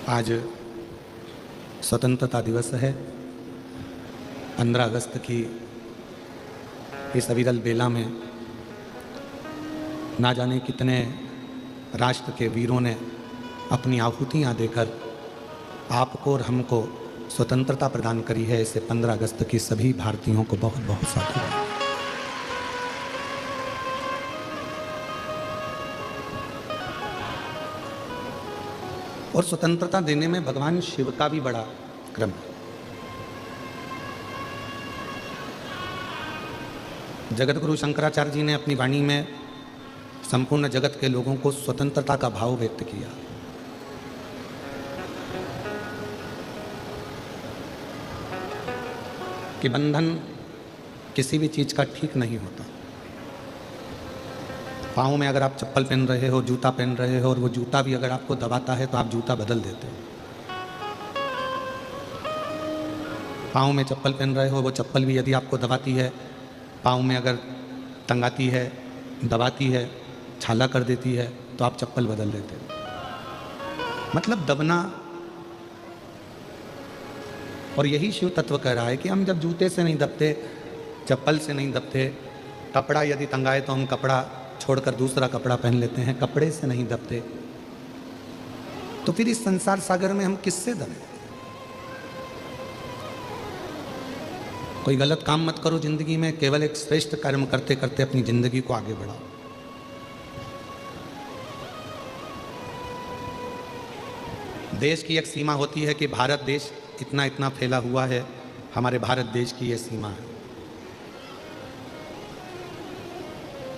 आज स्वतंत्रता दिवस है। 15 अगस्त की इस अविरल बेला में ना जाने कितने राष्ट्र के वीरों ने अपनी आहुतियाँ देकर आपको और हमको स्वतंत्रता प्रदान करी है। इसे 15 अगस्त की सभी भारतीयों को बहुत बहुत साधुवाद। और स्वतंत्रता देने में भगवान शिव का भी बड़ा क्रम है। जगत गुरु शंकराचार्य जी ने अपनी वाणी में संपूर्ण जगत के लोगों को स्वतंत्रता का भाव व्यक्त किया। कि बंधन किसी भी चीज का ठीक नहीं होता। पाँव में अगर आप चप्पल पहन रहे हो, जूता पहन रहे हो, और वो जूता भी अगर आपको दबाता है तो आप जूता बदल देते हो। पाँव में चप्पल पहन रहे हो, वो चप्पल भी यदि आपको दबाती है, पाँव में अगर टंगाती है, दबाती है, छाला कर देती है, तो आप चप्पल बदल देते हो। मतलब दबना। और यही शिव तत्व कह रहा है कि हम जब जूते से नहीं दबते, चप्पल से नहीं दबते, कपड़ा यदि टंगाए तो हम कपड़ा छोड़कर दूसरा कपड़ा पहन लेते हैं, कपड़े से नहीं दबते, तो फिर इस संसार सागर में हम किससे दबे? कोई गलत काम मत करो जिंदगी में, केवल एक श्रेष्ठ कर्म करते करते अपनी जिंदगी को आगे बढ़ाओ। देश की एक सीमा होती है कि भारत देश इतना इतना फैला हुआ है, हमारे भारत देश की ये सीमा है।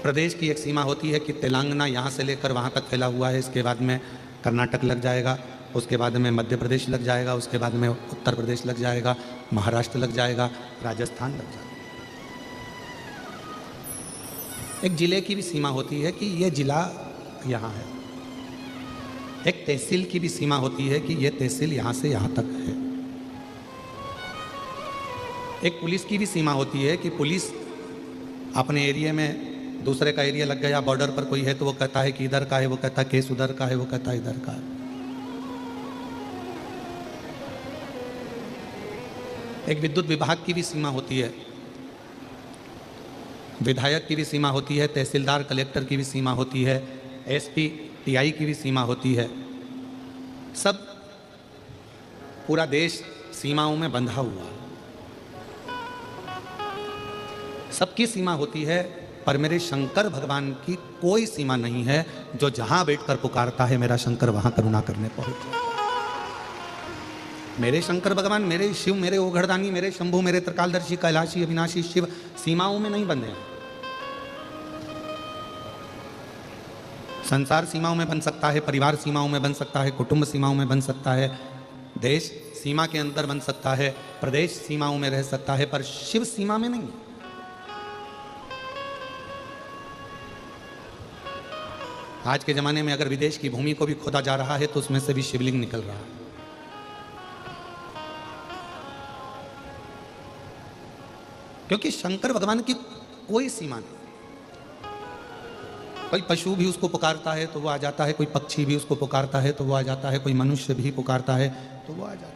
प्रदेश की एक सीमा होती है कि तेलंगाना यहाँ से लेकर वहाँ तक फैला हुआ है, इसके बाद में कर्नाटक लग जाएगा, उसके बाद में मध्य प्रदेश लग जाएगा, उसके बाद में उत्तर प्रदेश लग जाएगा, महाराष्ट्र लग जाएगा, राजस्थान लग जाएगा। एक जिले की भी सीमा होती है कि ये जिला यहाँ है। एक तहसील की भी सीमा होती है कि ये तहसील यहाँ से यहाँ तक है। एक पुलिस की भी सीमा होती है कि पुलिस अपने एरिया में दूसरे का एरिया लग गया, बॉर्डर पर कोई है तो वो कहता है कि इधर का है, वो कहता है केस उधर का है, वो कहता है इधर का है। एक विद्युत विभाग की भी सीमा होती है, विधायक की भी सीमा होती है, तहसीलदार कलेक्टर की भी सीमा होती है, एसपी टीआई की भी सीमा होती है। सब पूरा देश सीमाओं में बंधा हुआ है, सबकी सीमा होती है, पर मेरे शंकर भगवान की कोई सीमा नहीं है। जो जहां बैठकर पुकारता है मेरा शंकर वहां करुणा करने पहुंचे। मेरे शंकर भगवान, मेरे शिव, मेरे ओघड़दानी, मेरे शंभु, मेरे त्रिकालदर्शी, कैलाशी, अविनाशी शिव सीमाओं में नहीं बंधे हैं। संसार सीमाओं में बन सकता है, परिवार सीमाओं में बन सकता है, कुटुंब सीमाओं में बन सकता है, देश सीमा के अंदर बन सकता है, प्रदेश सीमाओं में रह सकता है, पर शिव सीमा में नहीं। आज के जमाने में अगर विदेश की भूमि को भी खोदा जा रहा है तो उसमें से भी शिवलिंग निकल रहा है। क्योंकि शंकर भगवान की कोई सीमा नहीं। कोई पशु भी उसको पुकारता है तो वो आ जाता है, कोई पक्षी भी उसको पुकारता है तो वो आ जाता है, कोई मनुष्य भी पुकारता है तो वो आ जाता है।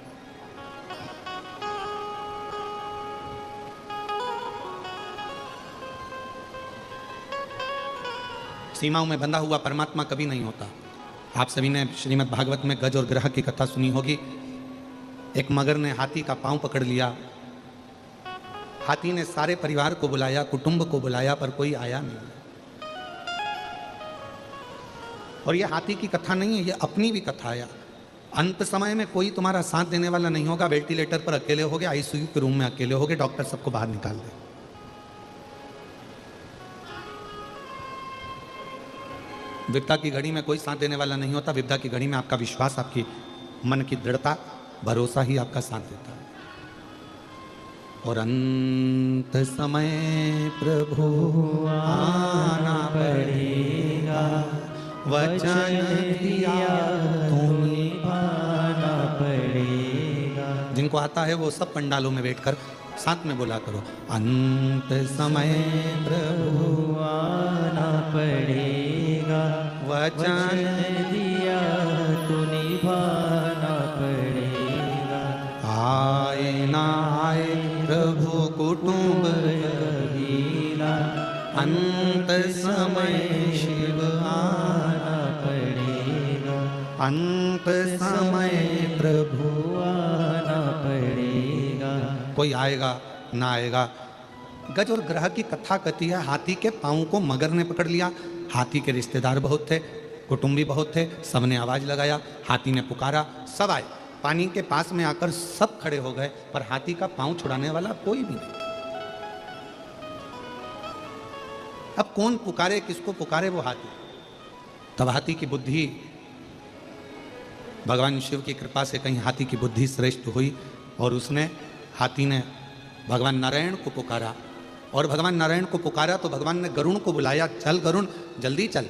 सीमाओं में बंधा हुआ परमात्मा कभी नहीं होता। आप सभी ने श्रीमद् भागवत में गज और ग्रह की कथा सुनी होगी। एक मगर ने हाथी का पांव पकड़ लिया, हाथी ने सारे परिवार को बुलाया, कुटुंब को बुलाया, पर कोई आया नहीं। और यह हाथी की कथा नहीं है, यह अपनी भी कथा है। अंत समय में कोई तुम्हारा साथ देने वाला नहीं होगा, वेंटिलेटर पर अकेले होगे, आईसीयू के रूम में अकेले होगे, डॉक्टर सबको बाहर निकाल दे। विपदा की घड़ी में कोई साथ देने वाला नहीं होता। विपदा की घड़ी में आपका विश्वास, आपकी मन की दृढ़ता, भरोसा ही आपका साथ देता है। और अंत समय प्रभु आना पड़ेगा, वचन दिया तो निभाना पड़ेगा। जिनको आता है वो सब पंडालों में बैठकर साथ में बोला करो, अंत समय प्रभु आना पड़ेगा, वचन दिया तो निभाना कुटुंब कबीरा, अंत समय शिव आना पड़ेगा, अंत समय प्रभु आना पड़ेगा। कोई आएगा ना आएगा। गज और ग्रह की कथा कहती है, हाथी के पाँव को मगर ने पकड़ लिया। हाथी के रिश्तेदार बहुत थे, कुटुंबी बहुत थे, सबने आवाज लगाया, हाथी ने पुकारा, सब आए। पानी के पास में आकर सब खड़े हो गए, पर हाथी का पांव छुड़ाने वाला कोई भी नहीं। अब कौन पुकारे, किसको पुकारे? वो हाथी। तब हाथी की बुद्धि, भगवान शिव की कृपा से कहीं हाथी की बुद्धि श्रेष्ठ हुई और हाथी ने भगवान नारायण को पुकारा। और भगवान नारायण को पुकारा तो भगवान ने गरुण को बुलाया, चल गरुण जल्दी चल।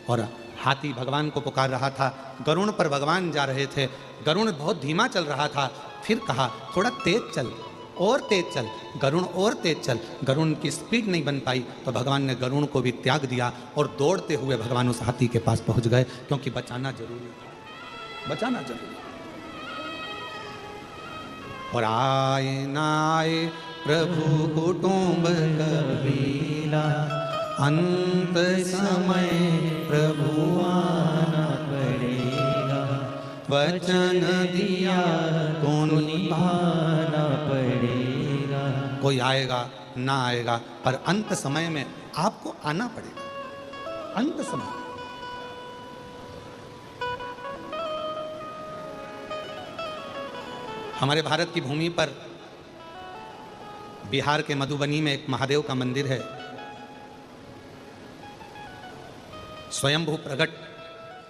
और हाथी भगवान को पुकार रहा था, गरुण पर भगवान जा रहे थे। गरुण बहुत धीमा चल रहा था, फिर कहा थोड़ा तेज चल, और तेज चल गरुण, और तेज चल। गरुण की स्पीड नहीं बन पाई तो भगवान ने गरुण को भी त्याग दिया और दौड़ते हुए भगवान उस हाथी के पास पहुंच गए, क्योंकि बचाना जरूरी था, बचाना जरूरी। और आए ना आए प्रभु कुटुंब कबीरा, अंत समय प्रभु आना पड़ेगा, वचन दिया तो निभाना पड़ेगा। कोई आएगा ना आएगा, पर अंत समय में आपको आना पड़ेगा। अंत समय हमारे भारत की भूमि पर बिहार के मधुबनी में एक महादेव का मंदिर है। स्वयंभू प्रगट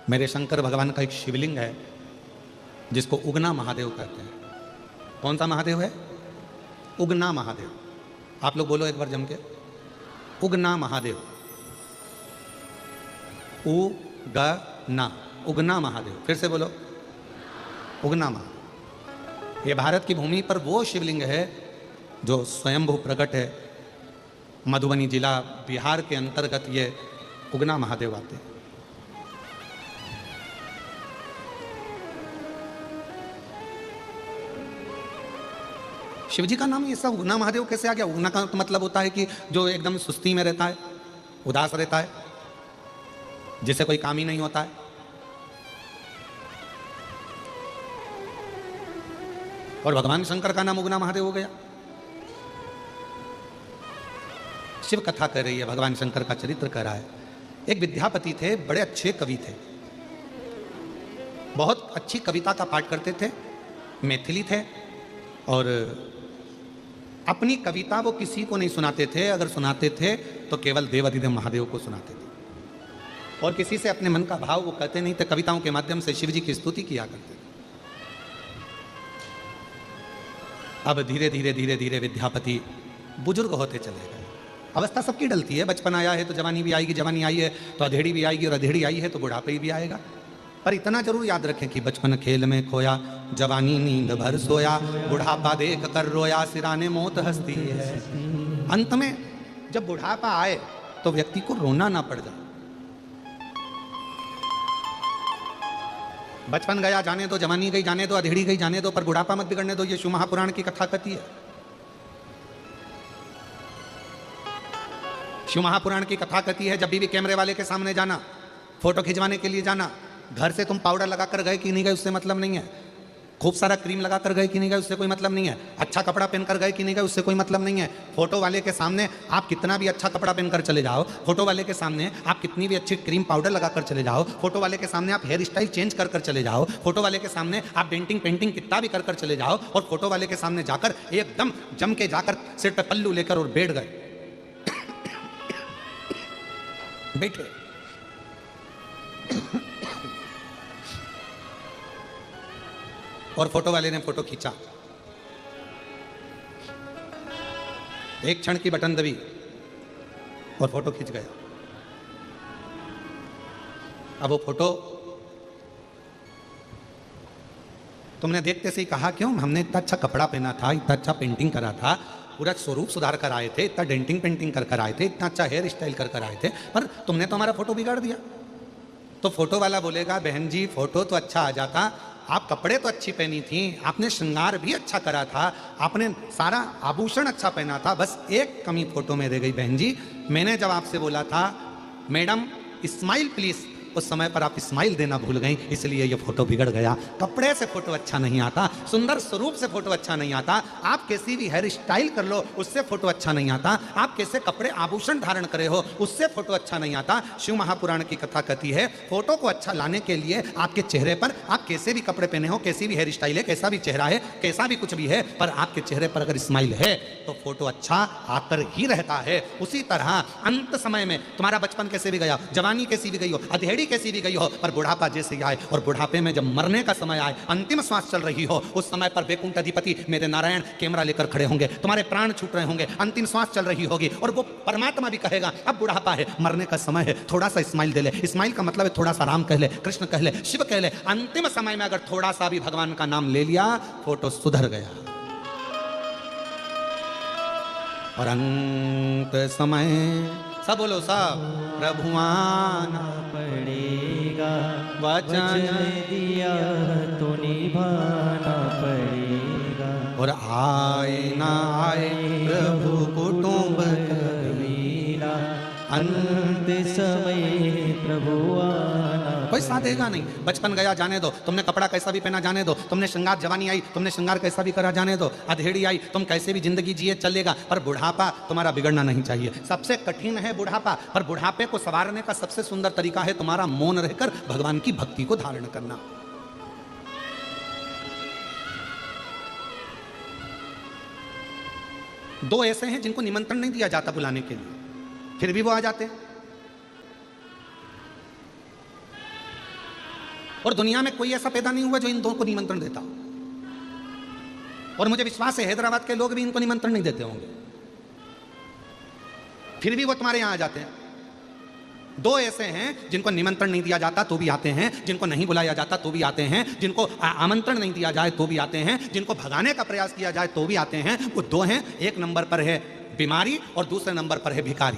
मेरे शंकर भगवान का एक शिवलिंग है, जिसको उगना महादेव कहते हैं। कौन सा महादेव है? उगना महादेव। आप लोग बोलो एक बार जम के, उगना महादेव। उगना, उगना महादेव। फिर से बोलो, उगना महादेव। ये भारत की भूमि पर वो शिवलिंग है जो स्वयंभू प्रकट है। मधुबनी जिला बिहार के अंतर्गत ये उगना महादेव आते हैं। शिवजी का नाम ये सब उगना महादेव कैसे आ गया? उगना का तो मतलब होता है कि जो एकदम सुस्ती में रहता है, उदास रहता है, जिसे कोई काम ही नहीं होता है। और भगवान शंकर का नाम उगना महादेव हो गया। शिव कथा कर रही है, भगवान शंकर का चरित्र कर रहा है। एक विद्यापति थे, बड़े अच्छे कवि थे, बहुत अच्छी कविता का पाठ करते थे, मैथिली थे, और अपनी कविता वो किसी को नहीं सुनाते थे। अगर सुनाते थे तो केवल देवाधिदेव महादेव को सुनाते थे, और किसी से अपने मन का भाव वो कहते नहीं थे। कविताओं के माध्यम से शिव जी की स्तुति किया करते थे। अब धीरे धीरे धीरे धीरे विद्यापति बुजुर्ग होते चले गए। अवस्था सबकी डलती है, बचपन आया है तो जवानी भी आएगी, जवानी आई है तो अधेड़ी भी आएगी, और अधेड़ी आई है तो बुढ़ापे भी आएगा। पर इतना जरूर याद रखें कि बचपन खेल में खोया, जवानी नींद भर सोया, बुढ़ापा देख कर रोया, सिराने मौत हंसती है। अंत में जब बुढ़ापा आए तो व्यक्ति को रोना ना पड़ जाए। बचपन गया जाने दो, जवानी गई जाने दो, अधेड़ी गई जाने दो, पर बुढ़ापा मत बिगड़ने दो। ये शिव महापुराण की कथा कहती है। शिव महापुराण की कथा कहती है, जब भी कैमरे वाले के सामने जाना, फोटो खिंचवाने के लिए जाना, घर से तुम पाउडर लगाकर गए कि नहीं गए उससे मतलब नहीं है, खूब सारा क्रीम लगाकर गए कि नहीं गए उससे कोई मतलब नहीं है, अच्छा कपड़ा पहनकर गए कि नहीं गए उससे कोई मतलब नहीं है। फोटो वाले के सामने आप कितना भी अच्छा कपड़ा पहनकर चले जाओ, फोटो वाले के सामने आप कितनी भी अच्छी क्रीम पाउडर लगाकर चले जाओ, फोटो वाले के सामने आप हेयर स्टाइल चेंज कर चले जाओ, फोटो वाले के सामने आप डेंटिंग पेंटिंग कितना भी कर चले जाओ, और फोटो वाले के सामने जाकर एकदम जम के जाकर सिर पे पल्लू लेकर और बैठ गए, बैठे। और फोटो वाले ने फोटो खींचा, एक क्षण की बटन दबी और फोटो खींच गया। अब वो फोटो तुमने देखते से ही कहा, क्यों हमने इतना अच्छा कपड़ा पहना था, इतना अच्छा पेंटिंग करा था, पूरा स्वरूप सुधार कर आए थे, इतना डेंटिंग पेंटिंग कर आए थे, इतना अच्छा हेयर स्टाइल कर आए थे, पर तुमने तो हमारा फोटो बिगाड़ दिया। तो फोटो वाला बोलेगा, बहन जी फोटो तो अच्छा आ जाता, आप कपड़े तो अच्छी पहनी थी, आपने श्रृंगार भी अच्छा करा था, आपने सारा आभूषण अच्छा पहना था, बस एक कमी फोटो में रह गई बहन जी। मैंने जब आपसे बोला था मैडम स्माइल प्लीज, उस समय पर आप स्माइल देना भूल गई, इसलिए ये फोटो बिगड़ गया। कपड़े से फोटो अच्छा नहीं आता, सुंदर स्वरूप से फोटो अच्छा नहीं आता, आप कैसी भी हेयर स्टाइल कर लो उससे फोटो अच्छा नहीं आता, आप कैसे कपड़े आभूषण धारण करे हो उससे फोटो अच्छा नहीं आता। शिव महापुराण की कथा कहती है फोटो को अच्छा लाने के लिए आपके चेहरे पर आप कैसे भी कपड़े पहने हो, कैसी भी हेयर स्टाइल है, कैसा भी चेहरा है, कैसा भी कुछ भी है, पर आपके चेहरे पर अगर स्माइल है तो फोटो अच्छा आकर ही रहता है। उसी तरह अंत समय में तुम्हारा बचपन कैसे भी गया, जवानी कैसी भी गई हो, अधेड़ी कैसी भी गई हो, पर बुढ़ापा जैसे आए और बुढ़ापे में जब मरने का समय आए, अंतिम श्वास चल रही हो, उस समय पर वैकुंठ अधिपति मेरे नारायण कैमरा लेकर खड़े होंगे, तुम्हारे प्राण छूट रहे होंगे, अंतिम श्वास चल रही होगी और वो परमात्मा भी कहेगा अब बुढ़ापा है, मरने का समय है, थोड़ा सा स्माइल दे ले। स्माइल का मतलब है थोड़ा सा राम कह ले, कृष्ण कह ले, शिव कह ले। अंतिम समय में अगर थोड़ा सा भी भगवान का नाम ले लिया, फोटो सुधर गया। और अंत समय सब बोलो सब, प्रभु आना पड़ेगा, वचन दिया तो निभाना पड़ेगा। और आए ना आए प्रभु कुटुंब कबीरा, अंत समय प्रभु आना। कोई साथ देगा नहीं। बचपन गया जाने दो, तुमने कपड़ा कैसा भी पहना जाने दो, तुमने श्रृंगार, जवानी आई तुमने श्रृंगार कैसा भी करा जाने दो, अधेड़ी आई तुम कैसे भी जिंदगी जिए चलेगा, पर बुढ़ापा तुम्हारा बिगड़ना नहीं चाहिए। सबसे कठिन है बुढ़ापा, पर बुढ़ापे को संवारने का सबसे सुंदर तरीका है तुम्हारा मौन रहकर भगवान की भक्ति को धारण करना। दो ऐसे हैं जिनको निमंत्रण नहीं दिया जाता बुलाने के लिए, फिर भी वो आ जाते हैं। और दुनिया में कोई ऐसा पैदा नहीं हुआ जो इन दो को निमंत्रण देता। और मुझे विश्वास है हैदराबाद के लोग भी इनको निमंत्रण नहीं देते होंगे, फिर भी वो तुम्हारे यहां आ जाते हैं। दो ऐसे हैं जिनको निमंत्रण नहीं दिया जाता तो भी आते हैं, जिनको नहीं बुलाया जाता तो भी आते हैं, जिनको आमंत्रण नहीं दिया जाए तो भी आते हैं, जिनको भगाने का प्रयास किया जाए तो भी आते हैं। वो दो हैं, एक नंबर पर है बीमारी और दूसरे नंबर पर है भिखारी।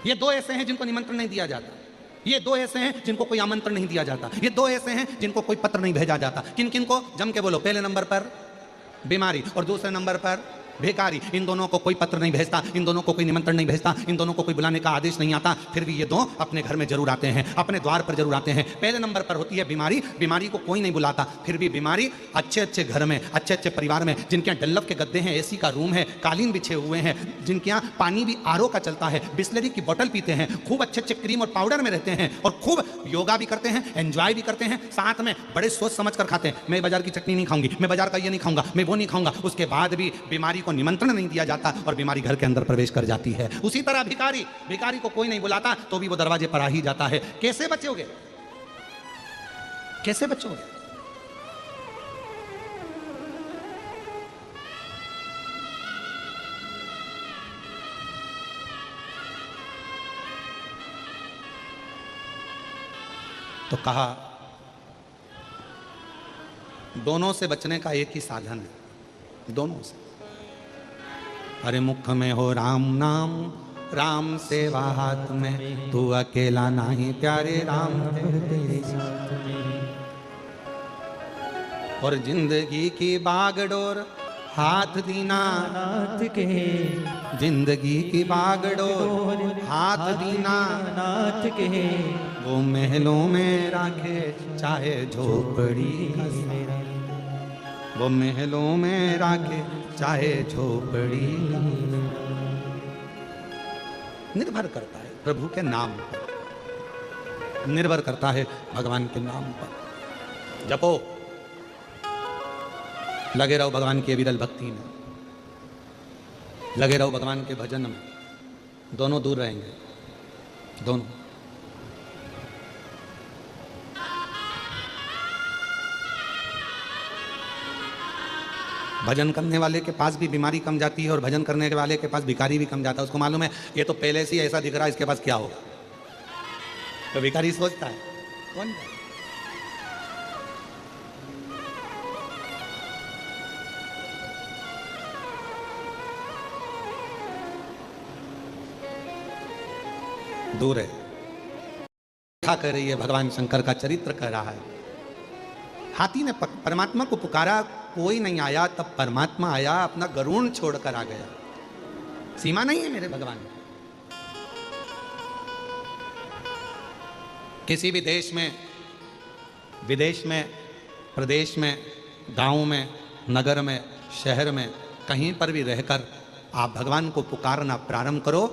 ये दो ऐसे हैं जिनको निमंत्रण नहीं दिया जाता, ये दो ऐसे हैं जिनको कोई आमंत्रण नहीं दिया जाता, ये दो ऐसे हैं जिनको कोई पत्र नहीं भेजा जाता। किन किन को? जम के बोलो। पहले नंबर पर बीमारी और दूसरे नंबर पर भिखारी। इन दोनों को कोई पत्र नहीं भेजता, इन दोनों को कोई निमंत्रण नहीं भेजता, इन दोनों को कोई बुलाने का आदेश नहीं आता, फिर भी ये दो अपने घर में जरूर आते हैं, अपने द्वार पर जरूर आते हैं। पहले नंबर पर होती है बीमारी। बीमारी को कोई नहीं बुलाता, फिर भी बीमारी अच्छे अच्छे घर में, अच्छे अच्छे परिवार में, जिनके यहाँ डल्लफ के गद्दे हैं, एसी का रूम है, कालीन बिछे हुए हैं, जिनके यहाँ पानी भी आरओ का चलता है, बिस्लरी की बोतल पीते हैं, खूब अच्छे अच्छे क्रीम और पाउडर में रहते हैं और खूब योगा भी करते हैं, एंजॉय भी करते हैं, साथ में बड़े सोच समझ कर खाते हैं। मैं बाजार की चटनी नहीं खाऊंगी, मैं बाजार का ये नहीं खाऊंगा, मैं वो नहीं खाऊंगा। उसके बाद भी बीमारी को निमंत्रण नहीं दिया जाता और बीमारी घर के अंदर प्रवेश कर जाती है। उसी तरह भिखारी, भिखारी को कोई नहीं बुलाता तो भी वो दरवाजे पर आ ही जाता है। कैसे बचोगे, कैसे बचोगे? तो कहा दोनों से बचने का एक ही साधन है, दोनों से। अरे मुख में हो राम नाम, राम सेवा हाथ में, तू अकेला नहीं प्यारे राम तेरे साथ में। और जिंदगी की बागडोर हाथ दीना नाथ के, जिंदगी की बागडोर हाथ दीना नाथ के। वो महलों में राखे चाहे झोपड़ी, वो महलों में राखे चाहे झोपड़ी। निर्भर करता है प्रभु के नाम पर, निर्भर करता है भगवान के नाम पर। जपो, लगे रहो भगवान की विरल भक्ति में, लगे रहो भगवान के भजन में, दोनों दूर रहेंगे, दोनों। भजन करने वाले के पास भी बीमारी कम जाती है और भजन करने वाले के पास भिखारी भी कम जाता है। उसको मालूम है ये तो पहले से ही ऐसा दिख रहा है, इसके पास क्या होगा। तो भिखारी सोचता है कौन दूर है। कथा कर रही है, भगवान शंकर का चरित्र कह रहा है। हाथी ने परमात्मा को पुकारा, कोई नहीं आया, तब परमात्मा आया, अपना गरुड़ छोड़कर आ गया। सीमा नहीं है मेरे भगवान। किसी भी देश में, विदेश में, प्रदेश में, गांव में, नगर में, शहर में, कहीं पर भी रहकर आप भगवान को पुकारना प्रारंभ करो।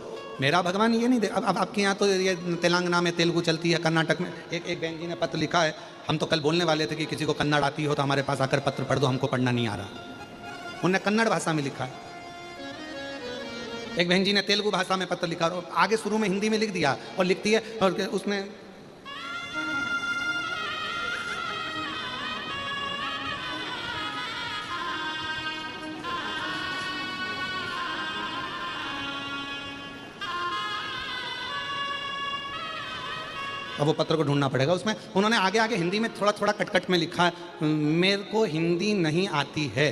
मेरा भगवान ये नहीं दे। अब आपके यहाँ तो ये तेलंगाना में तेलुगु चलती है, कर्नाटक में। एक बहन जी ने पत्र लिखा है, हम तो कल बोलने वाले थे कि किसी को कन्नड़ आती हो तो हमारे पास आकर पत्र पढ़ दो, हमको पढ़ना नहीं आ रहा। उन्होंने कन्नड़ भाषा में लिखा है। एक बहन जी ने तेलुगु भाषा में पत्र लिखा और आगे शुरू में हिंदी में लिख दिया और लिखती है और उसमें अब वो पत्र को ढूंढना पड़ेगा। उसमें उन्होंने आगे आगे हिंदी में थोड़ा थोड़ा कट में लिखा है, मेरे को हिंदी नहीं आती है।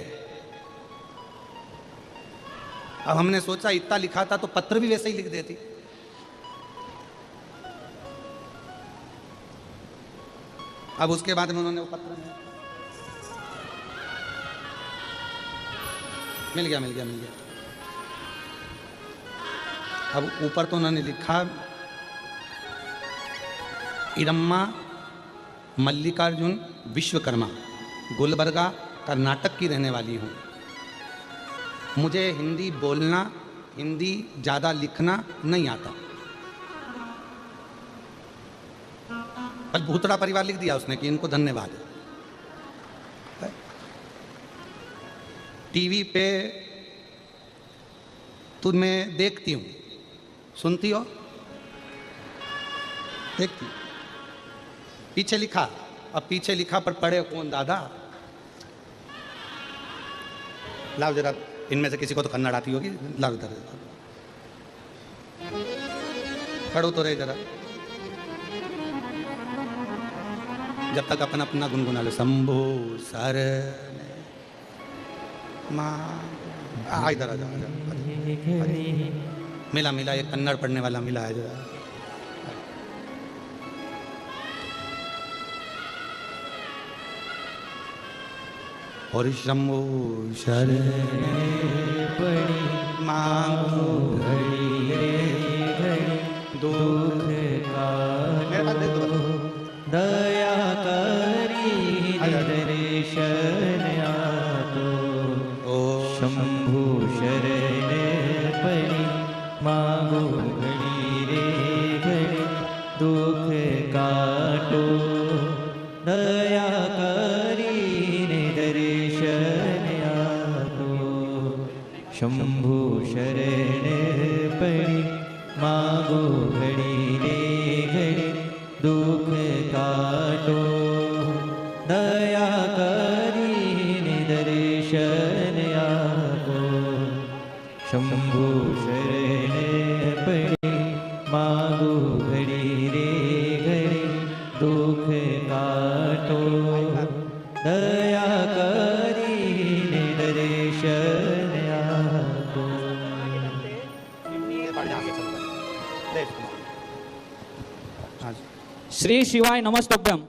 अब हमने सोचा इतना लिखा था तो पत्र भी वैसे ही लिख देती। अब उसके बाद में उन्होंने वो पत्र में मिल गया। अब ऊपर तो उन्होंने लिखा, इरम्मा मल्लिकार्जुन विश्वकर्मा, गुलबर्गा कर्नाटक की रहने वाली हूँ। मुझे हिंदी बोलना, हिंदी ज़्यादा लिखना नहीं आता। पर भूतड़ा परिवार लिख दिया उसने कि इनको धन्यवाद। टीवी पे तुम्हें देखती हूँ, सुनती हो, देखती। पीछे लिखा, अब पीछे लिखा पर पढ़े कौन दादा? लाओ जरा, इनमें से किसी को तो कन्नड़ आती होगी, लाओ इधर पढ़ो तो रहे जरा, जब तक अपन अपना गुनगुना लो। शंभो सर माँ, इधर आ जाओ। मिला ये कन्नड़ पढ़ने वाला मिला है जरा। और शंभो शरण पड़ी मांगो घड़ी रे घड़ी दुख काटो, दया करी दर्शन आतो। शंभु शरण पड़ी मांगो घड़ी रे घड़ी दुख काटो, दया करी दर्शन आतो। शंभु शरण पड़ी मांगो घड़ी रे घड़ी दुख काटो, दया करी दर्शन आतो। शंभु शरण पड़ी मांगो घड़ी रे घड़ी दुख काटो, दया करी दर्शन आतो। श्री शिवाय नमस्तभ्यम।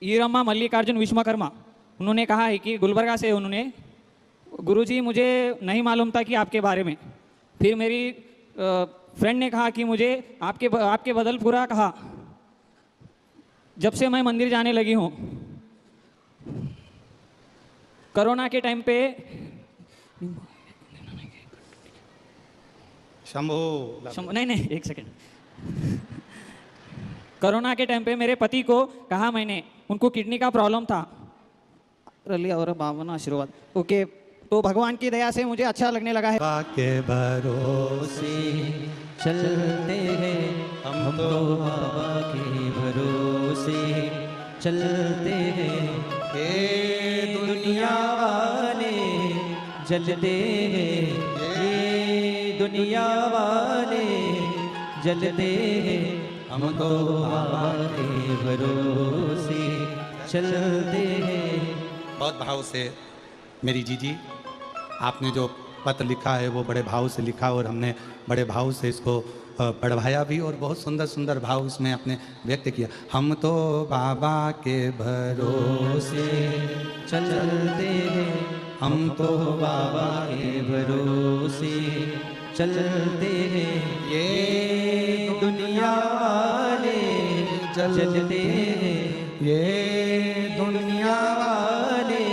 ईरम्मा मल्लिकार्जुन विश्वकर्मा, उन्होंने कहा है कि गुलबर्गा से उन्होंने, गुरुजी मुझे नहीं मालूम था कि आपके बारे में। फिर मेरी फ्रेंड ने कहा कि मुझे आपके बदल पूरा कहा। जब से मैं मंदिर जाने लगी हूँ, कोरोना के टाइम पे शंभो नहीं एक सेकेंड। कोरोना के टाइम पे मेरे पति को कहा मैंने, उनको किडनी का प्रॉब्लम था। रलिया और भावना आशीर्वाद। ओके, तो भगवान की दया से मुझे अच्छा लगने लगा है। के भरोसे चलते हैं हम तो बाबा के भरोसे चलते हैं। ये दुनिया वाले जलते हैं, ये दुनिया वाले जलते हैं, हम तो बाबा के भरोसे चलते हैं। बहुत भाव से मेरी जीजी, आपने जो पत्र लिखा है वो बड़े भाव से लिखा और हमने बड़े भाव से इसको पढ़वाया भी और बहुत सुंदर सुंदर भाव इसमें अपने व्यक्त किया। हम तो बाबा के भरोसे चलते हैं, हम तो बाबा के भरोसे चलते हैं। ये दुनिया वाले जलते हैं, ये दुनिया वाले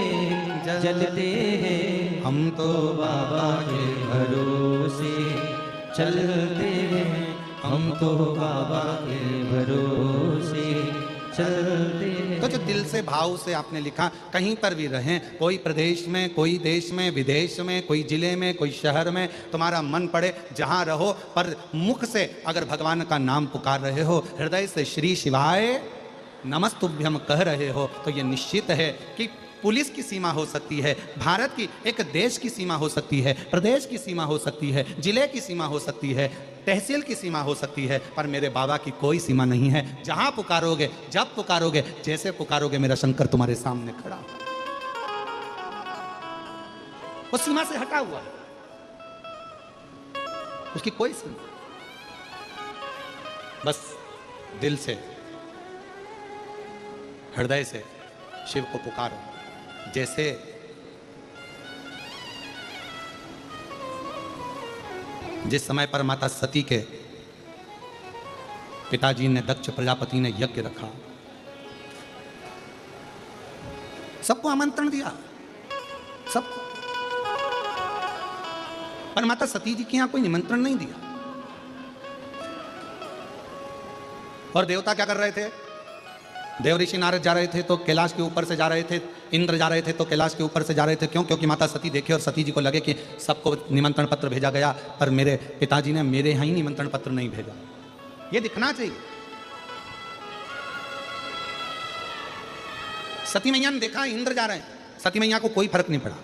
जलते हैं। हम तो बाबा के भरोसे चलते हैं, हम तो बाबा के भरोसे चलते हैं। तो जो दिल से भाव से आपने लिखा, कहीं पर भी रहें, कोई प्रदेश में, कोई देश में, विदेश में, कोई जिले में, कोई शहर में, तुम्हारा मन पड़े जहां रहो, पर मुख से अगर भगवान का नाम पुकार रहे हो, हृदय से श्री शिवाय नमस्तुभ्यम कह रहे हो, तो ये निश्चित है कि पुलिस की सीमा हो सकती है, भारत की एक देश की सीमा हो सकती है, प्रदेश की सीमा हो सकती है, जिले की सीमा हो सकती है, तहसील की सीमा हो सकती है, पर मेरे बाबा की कोई सीमा नहीं है। जहां पुकारोगे, जब पुकारोगे, जैसे पुकारोगे, मेरा शंकर तुम्हारे सामने खड़ा, वो सीमा से हटा हुआ है, उसकी कोई सीमा। बस दिल से, हृदय से शिव को पुकारो। जैसे जिस समय पर माता सती के पिताजी ने, दक्ष प्रजापति ने यज्ञ रखा, सबको आमंत्रण दिया, सब, पर माता सती जी के यहां कोई निमंत्रण नहीं दिया। और देवता क्या कर रहे थे? देव ऋषि नारद जा रहे थे तो कैलाश के ऊपर से जा रहे थे, इंद्र जा रहे थे तो कैलाश के ऊपर से जा रहे थे। क्यों? क्योंकि माता सती देखे और सती जी को लगे कि सबको निमंत्रण पत्र भेजा गया, पर मेरे पिताजी ने मेरे यहाँ ही निमंत्रण पत्र नहीं भेजा। ये दिखना चाहिए। सती मैया ने देखा इंद्र जा रहे हैं, सती मैया को कोई फर्क नहीं पड़ा।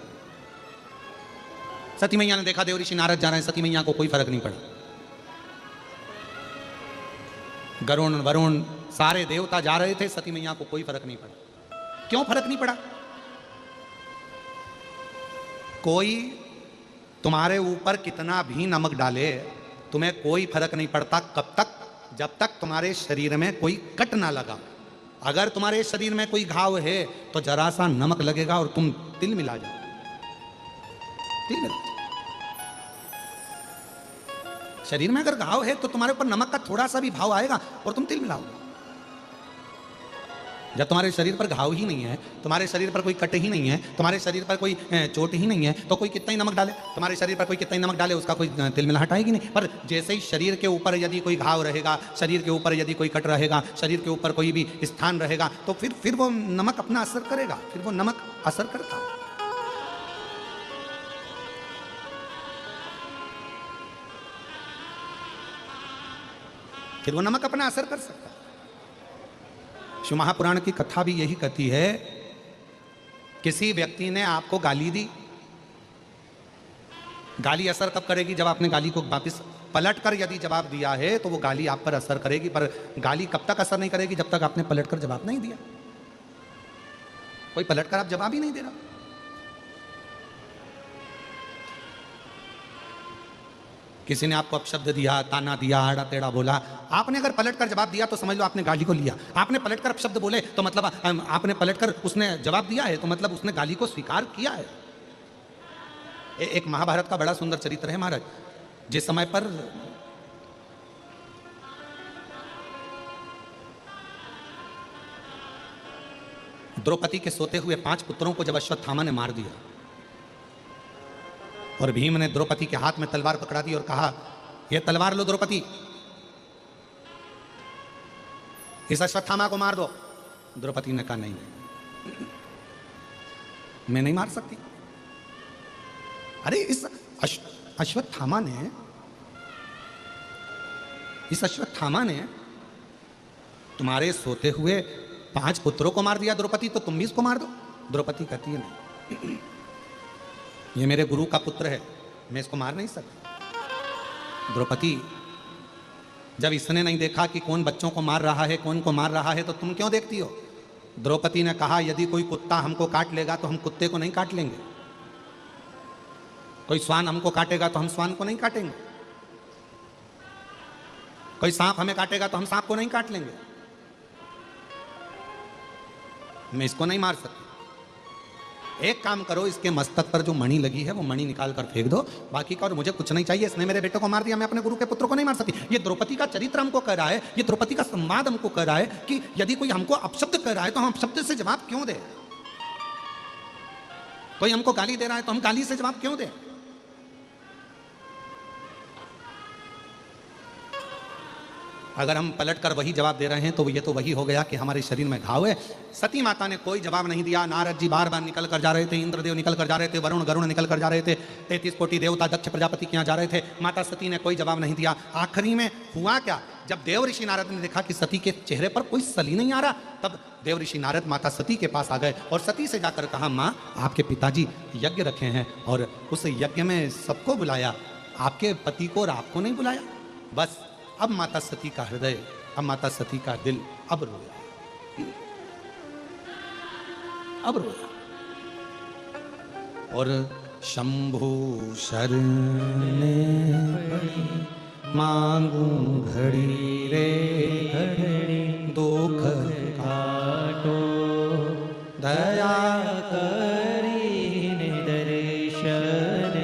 सती मैया ने देखा देव ऋषि नारद जा रहे हैं, सती मैया को कोई फर्क नहीं पड़ा। गरुण वरुण सारे देवता जा रहे थे, सती मैया को कोई फर्क नहीं पड़ा। क्यों फर्क नहीं पड़ा? कोई तुम्हारे ऊपर कितना भी नमक डाले, तुम्हें कोई फर्क नहीं पड़ता। कब तक? जब तक तुम्हारे शरीर में कोई कट ना लगा। अगर तुम्हारे शरीर में कोई घाव है तो जरा सा नमक लगेगा और तुम तिल मिला जाओ, तिल मिला जाओ। शरीर में अगर घाव है तो तुम्हारे ऊपर नमक का थोड़ा सा भी भाव आएगा और तुम तिल मिलाओगे। जब तुम्हारे शरीर पर घाव ही नहीं है, तुम्हारे शरीर पर कोई कट ही नहीं है, तुम्हारे शरीर पर कोई चोट ही नहीं है, तो कोई कितना ही नमक डाले, तुम्हारे शरीर पर कोई कितना ही नमक डाले, उसका कोई तिल मिला हटाएगी नहीं। पर जैसे ही शरीर के ऊपर यदि कोई घाव रहेगा, शरीर के ऊपर यदि कोई कट रहेगा, शरीर के ऊपर कोई भी स्थान रहेगा, तो फिर वो नमक अपना असर करेगा, फिर वो नमक असर करता है। फिर वो नमक अपना असर कर सकता है। शिव महापुराण की कथा भी यही कहती है, किसी व्यक्ति ने आपको गाली दी, गाली असर कब करेगी? जब आपने गाली को वापस पलट कर यदि जवाब दिया है तो वो गाली आप पर असर करेगी। पर गाली कब तक असर नहीं करेगी? जब तक आपने पलट कर जवाब नहीं दिया। कोई पलट कर आप जवाब ही नहीं दे रहा। किसी ने आपको अपशब्द दिया, ताना दिया, आड़ा टेढ़ा बोला, आपने अगर पलट कर जवाब दिया तो समझ लो आपने गाली को लिया। आपने पलट कर अपशब्द बोले तो मतलब आपने पलट कर उसने जवाब दिया है, तो मतलब उसने गाली को स्वीकार किया है। एक महाभारत का बड़ा सुंदर चरित्र है महाराज। जिस समय पर द्रौपदी के सोते हुए 5 पुत्रों को जब अश्वत्थामा ने मार दिया और भीम ने द्रौपदी के हाथ में तलवार पकड़ा दी और कहा, यह तलवार लो द्रौपदी, इस अश्वत्थामा को मार दो। द्रौपदी ने कहा, नहीं मैं नहीं मार सकती। अरे इस अश्वत्थामा ने तुम्हारे सोते हुए 5 पुत्रों को मार दिया द्रौपदी, तो तुम भी इसको मार दो। द्रौपदी कहती है, नहीं, ये मेरे गुरु का पुत्र है, मैं इसको मार नहीं सकती। द्रौपदी, जब इसने नहीं देखा कि कौन बच्चों को मार रहा है, कौन को मार रहा है, तो तुम क्यों देखती हो? द्रौपदी ने कहा, यदि कोई कुत्ता हमको काट लेगा तो हम कुत्ते को नहीं काट लेंगे। कोई श्वान हमको काटेगा तो हम श्वान को नहीं काटेंगे, कोई सांप हमें काटेगा तो हम सांप को नहीं काट लेंगे। मैं इसको नहीं मार सकती। एक काम करो, इसके मस्तक पर जो मणि लगी है वो मणि निकाल कर फेंक दो, बाकी का और मुझे कुछ नहीं चाहिए। इसने मेरे बेटे को मार दिया, मैं अपने गुरु के पुत्र को नहीं मार सकती। ये द्रौपदी का चरित्र हमको कह रहा है, ये द्रौपदी का संवाद हमको कह रहा है कि यदि कोई हमको अपशब्द कह रहा है तो हम अपशब्द से जवाब क्यों दें? कोई हमको गाली दे रहा है तो हम गाली से जवाब क्यों दें? अगर हम पलट कर वही जवाब दे रहे हैं तो ये तो वही हो गया कि हमारे शरीर में घाव है। सती माता ने कोई जवाब नहीं दिया। नारद जी बार बार निकल कर जा रहे थे, इंद्रदेव निकल कर जा रहे थे, वरुण गरुण निकल कर जा रहे थे, 33 कोटि देवता दक्ष प्रजापति के यहाँ जा रहे थे। माता सती ने कोई जवाब नहीं दिया। आखिरी में हुआ क्या? जब देव ऋषि नारद ने देखा कि सती के चेहरे पर कोई सली नहीं आ रहा, तब देव ऋषि नारद माता सती के पास आ गए और सती से जाकर कहा, माँ आपके पिताजी यज्ञ रखे हैं और उस यज्ञ में सबको बुलाया, आपके पति को और आपको नहीं बुलाया। बस अब माता सती का हृदय, अब माता सती का दिल अब रोया, अब रोया। और शंभु शरण मांगू घड़ी रे घड़ी, दुख काटो दया करी दर्शन।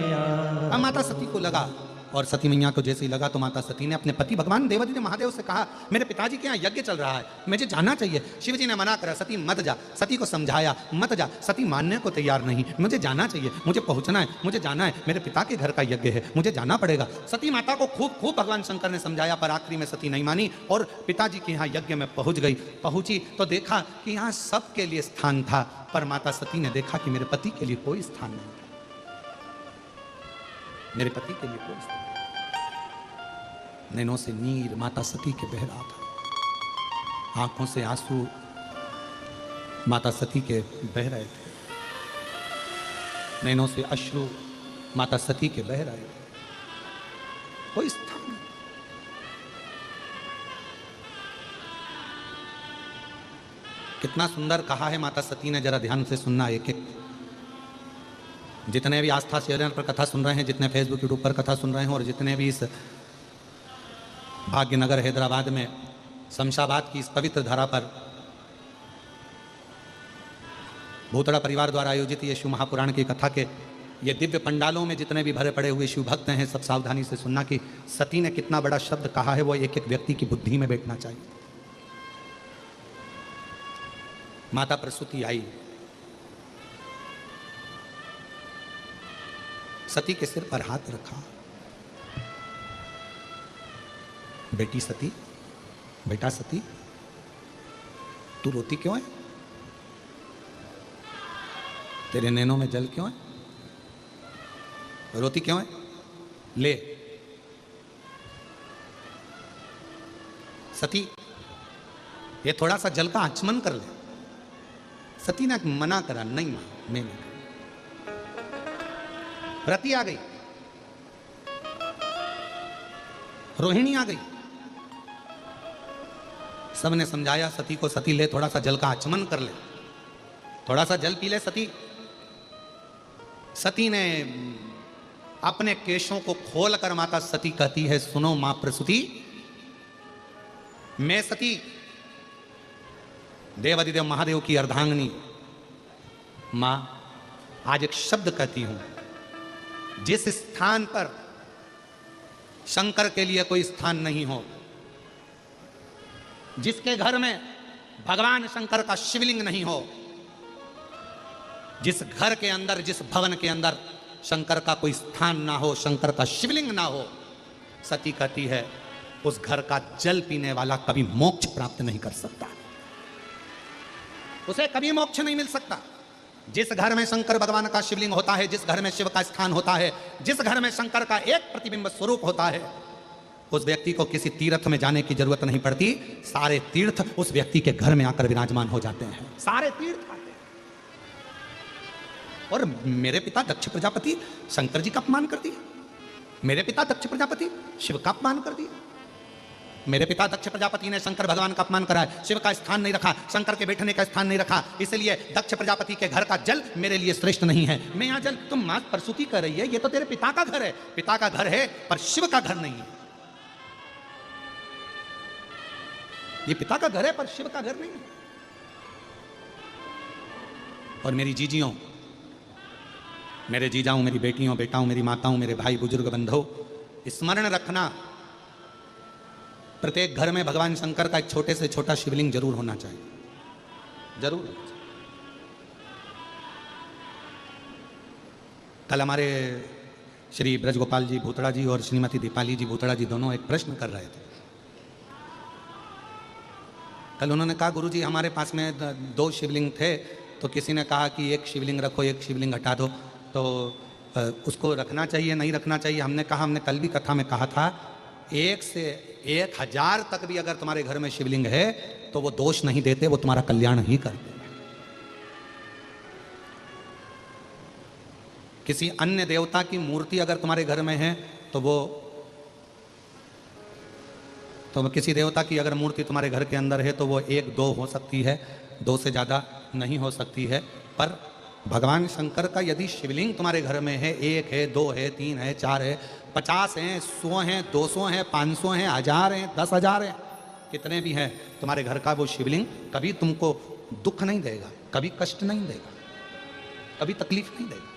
अब माता सती को लगा, और सती मैया को जैसे ही लगा तो माता सती ने अपने पति भगवान देवादिदेव महादेव से कहा, मेरे पिताजी के यहाँ यज्ञ चल रहा है, मुझे जाना चाहिए। शिव जी ने मना करा, सती मत जा। सती को समझाया, मत जा। सती मानने को तैयार नहीं, मुझे जाना चाहिए, मुझे पहुंचना है, मुझे जाना है, मेरे पिता के घर का यज्ञ है, मुझे जाना पड़ेगा। सती माता को खूब खूब भगवान शंकर ने समझाया, पर आखिरी में सती नहीं मानी और पिताजी के यहाँ यज्ञ में पहुंच गई। पहुंची तो देखा कि यहाँ सबके लिए स्थान था, पर माता सती ने देखा कि मेरे पति के लिए कोई स्थान नहीं था, मेरे पति के लिए कोई स्थान। नैनों से नीर माता सती के बह रहा था, आंखों से आंसू माता सती के बह रहे थे, नैनों से अश्रु माता सती के बह रहे थे। कोई स्थान नहीं। कितना सुंदर कहा है माता सती ने, जरा ध्यान से सुनना। एक एक जितने भी आस्था चैनल पर कथा सुन रहे हैं, जितने फेसबुक यूट्यूब पर कथा सुन रहे हैं, और जितने भी इस भाग्यनगर हैदराबाद में शमशाबाद की इस पवित्र धरा पर भूतड़ा परिवार द्वारा आयोजित ये शिव महापुराण की कथा के ये दिव्य पंडालों में जितने भी भरे पड़े हुए शिव भक्त हैं, सब सावधानी से सुनना कि सती ने कितना बड़ा शब्द कहा है, वो एक एक व्यक्ति की बुद्धि में बैठना चाहिए। माता प्रसूति आई, सती के सिर पर हाथ रखा, बेटी सती, बेटा सती, तू रोती क्यों है? तेरे नैनों में जल क्यों है? रोती क्यों है? ले सती, ये थोड़ा सा जल का आचमन कर ले। सती ने मना करा, नहीं मां, मैं नहीं। रति आ गई, रोहिणी आ गई, सबने समझाया सती को, सती ले थोड़ा सा जल का आचमन कर ले, थोड़ा सा जल पी ले सती। सती ने अपने केशों को खोलकर माता सती कहती है, सुनो मां प्रसूति, मैं सती देवादिदेव महादेव की अर्धांगिनी मां आज एक शब्द कहती हूं, जिस स्थान पर शंकर के लिए कोई स्थान नहीं हो, जिसके घर में भगवान शंकर का शिवलिंग नहीं हो, जिस घर के अंदर, जिस भवन के अंदर शंकर का कोई स्थान ना हो, शंकर का शिवलिंग ना हो, सती कहती है उस घर का जल पीने वाला कभी मोक्ष प्राप्त नहीं कर सकता, उसे कभी मोक्ष नहीं मिल सकता। जिस घर में शंकर भगवान का शिवलिंग होता है, जिस घर में शिव का स्थान होता है, जिस घर में शंकर का एक प्रतिबिंब स्वरूप होता है, उस व्यक्ति को किसी तीर्थ में जाने की जरूरत नहीं पड़ती। सारे तीर्थ उस व्यक्ति के घर में आकर विराजमान हो जाते हैं, सारे तीर्थ आते हैं। और मेरे पिता दक्ष प्रजापति शंकर जी का अपमान कर दिया, मेरे पिता दक्ष प्रजापति शिव का अपमान कर दिया। मेरे पिता दक्ष प्रजापति ने शंकर भगवान का अपमान करा है, शिव का स्थान नहीं रखा, शंकर के बैठने का स्थान नहीं रखा, इसलिए दक्ष प्रजापति के घर का जल मेरे लिए श्रेष्ठ नहीं है। मैं यहाँ जल, तुम मां प्रसूति कर रही है, ये तो तेरे पिता का घर है, पिता का घर है पर शिव का घर नहीं है। ये पिता का घर है पर शिव का घर नहीं है। और मेरी जीजियों, मेरे जीजाओं, मेरी बेटियों, बेटाओं, मेरी माताओं, मेरे भाई बुजुर्ग बंधुओं, स्मरण रखना, प्रत्येक घर में भगवान शंकर का एक छोटे से छोटा शिवलिंग जरूर होना चाहिए, जरूर। कल हमारे श्री ब्रजगोपाल जी भूतड़ा जी और श्रीमती दीपाली जी भूतड़ा जी दोनों एक प्रश्न कर रहे थे। कल उन्होंने कहा, गुरुजी हमारे पास में 2 शिवलिंग थे, तो किसी ने कहा कि एक शिवलिंग रखो, एक शिवलिंग हटा दो, तो उसको रखना चाहिए नहीं रखना चाहिए। हमने कहा, हमने कल भी कथा में कहा था, 1 से 1000 तक भी अगर तुम्हारे घर में शिवलिंग है तो वो दोष नहीं देते, वो तुम्हारा कल्याण ही करते। किसी अन्य देवता की मूर्ति अगर तुम्हारे घर में है तो किसी देवता की अगर मूर्ति तुम्हारे घर के अंदर है तो वो 1-2 हो सकती है, 2 से ज़्यादा नहीं हो सकती है। पर भगवान शंकर का यदि शिवलिंग तुम्हारे घर में है, 1 है, 2 है, 3 है, 4 है, 50 हैं, 100 हैं, 200 हैं, 500 हैं, 1000 हैं, 10,000 हैं, कितने भी हैं, तुम्हारे घर का वो शिवलिंग कभी तुमको दुख नहीं देगा, कभी कष्ट नहीं देगा, कभी तकलीफ नहीं देगा।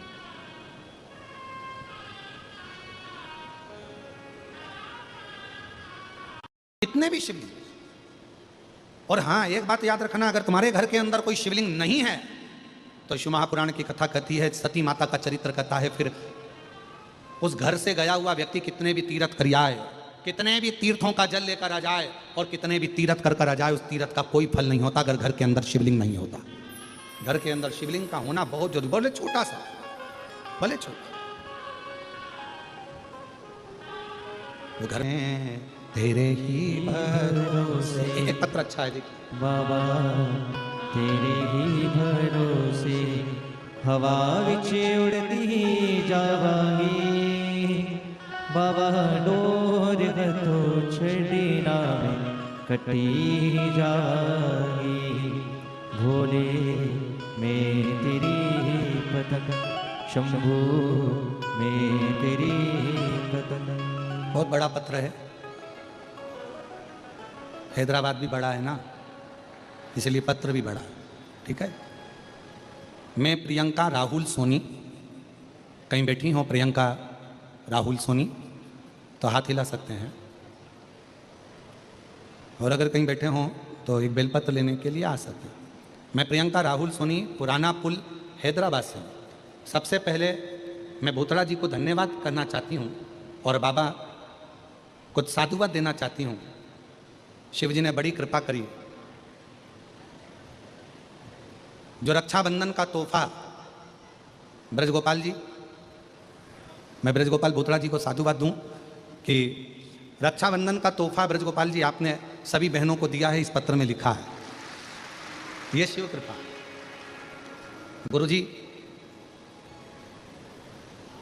कितने भी शिवलिंग। और हाँ, एक बात याद रखना, अगर तुम्हारे घर के अंदर कोई शिवलिंग नहीं है तो शिव महापुराण की कथा कहती है, सती माता का चरित्र कहता है, फिर उस घर से गया हुआ व्यक्ति कितने भी तीर्थ कर आए, कितने भी तीर्थों का जल लेकर आ जाए और कितने भी तीर्थ कर आ जाए, उस तीर्थ का कोई फल नहीं होता अगर घर के अंदर शिवलिंग नहीं होता। घर के अंदर शिवलिंग का होना बहुत जरूरी, भले छोटा सा, भले छोटा। वो घर में तेरे ही भरोसे, एक पत्र अच्छा है देखिए, बाबा तेरे ही भरोसे हवा विच उड़ती जावांगी, बाबा डोर तो छड़ी ना कटी जावांगी, भोले मैं तेरी पतंग, शंभू मैं तेरी पतंग। बहुत बड़ा पत्र है, हैदराबाद भी बड़ा है ना, इसलिए पत्र भी बड़ा है, ठीक है। मैं प्रियंका राहुल सोनी, कहीं बैठी हो प्रियंका राहुल सोनी तो हाथ हिला सकते हैं, और अगर कहीं बैठे हों तो एक बेलपत्र लेने के लिए आ सकते हैं। मैं प्रियंका राहुल सोनी, पुराना पुल, हैदराबाद से हूँ। सबसे पहले मैं भूतड़ा जी को धन्यवाद करना चाहती हूँ और बाबा कुछ साधुवाद देना चाहती हूँ। शिव जी ने बड़ी कृपा करी, जो रक्षाबंधन का तोहफा ब्रजगोपाल जी, मैं ब्रजगोपाल भूतड़ा जी को साधुवाद दूं कि रक्षाबंधन का तोहफा ब्रजगोपाल जी आपने सभी बहनों को दिया है, इस पत्र में लिखा है। ये शिव कृपा। गुरुजी,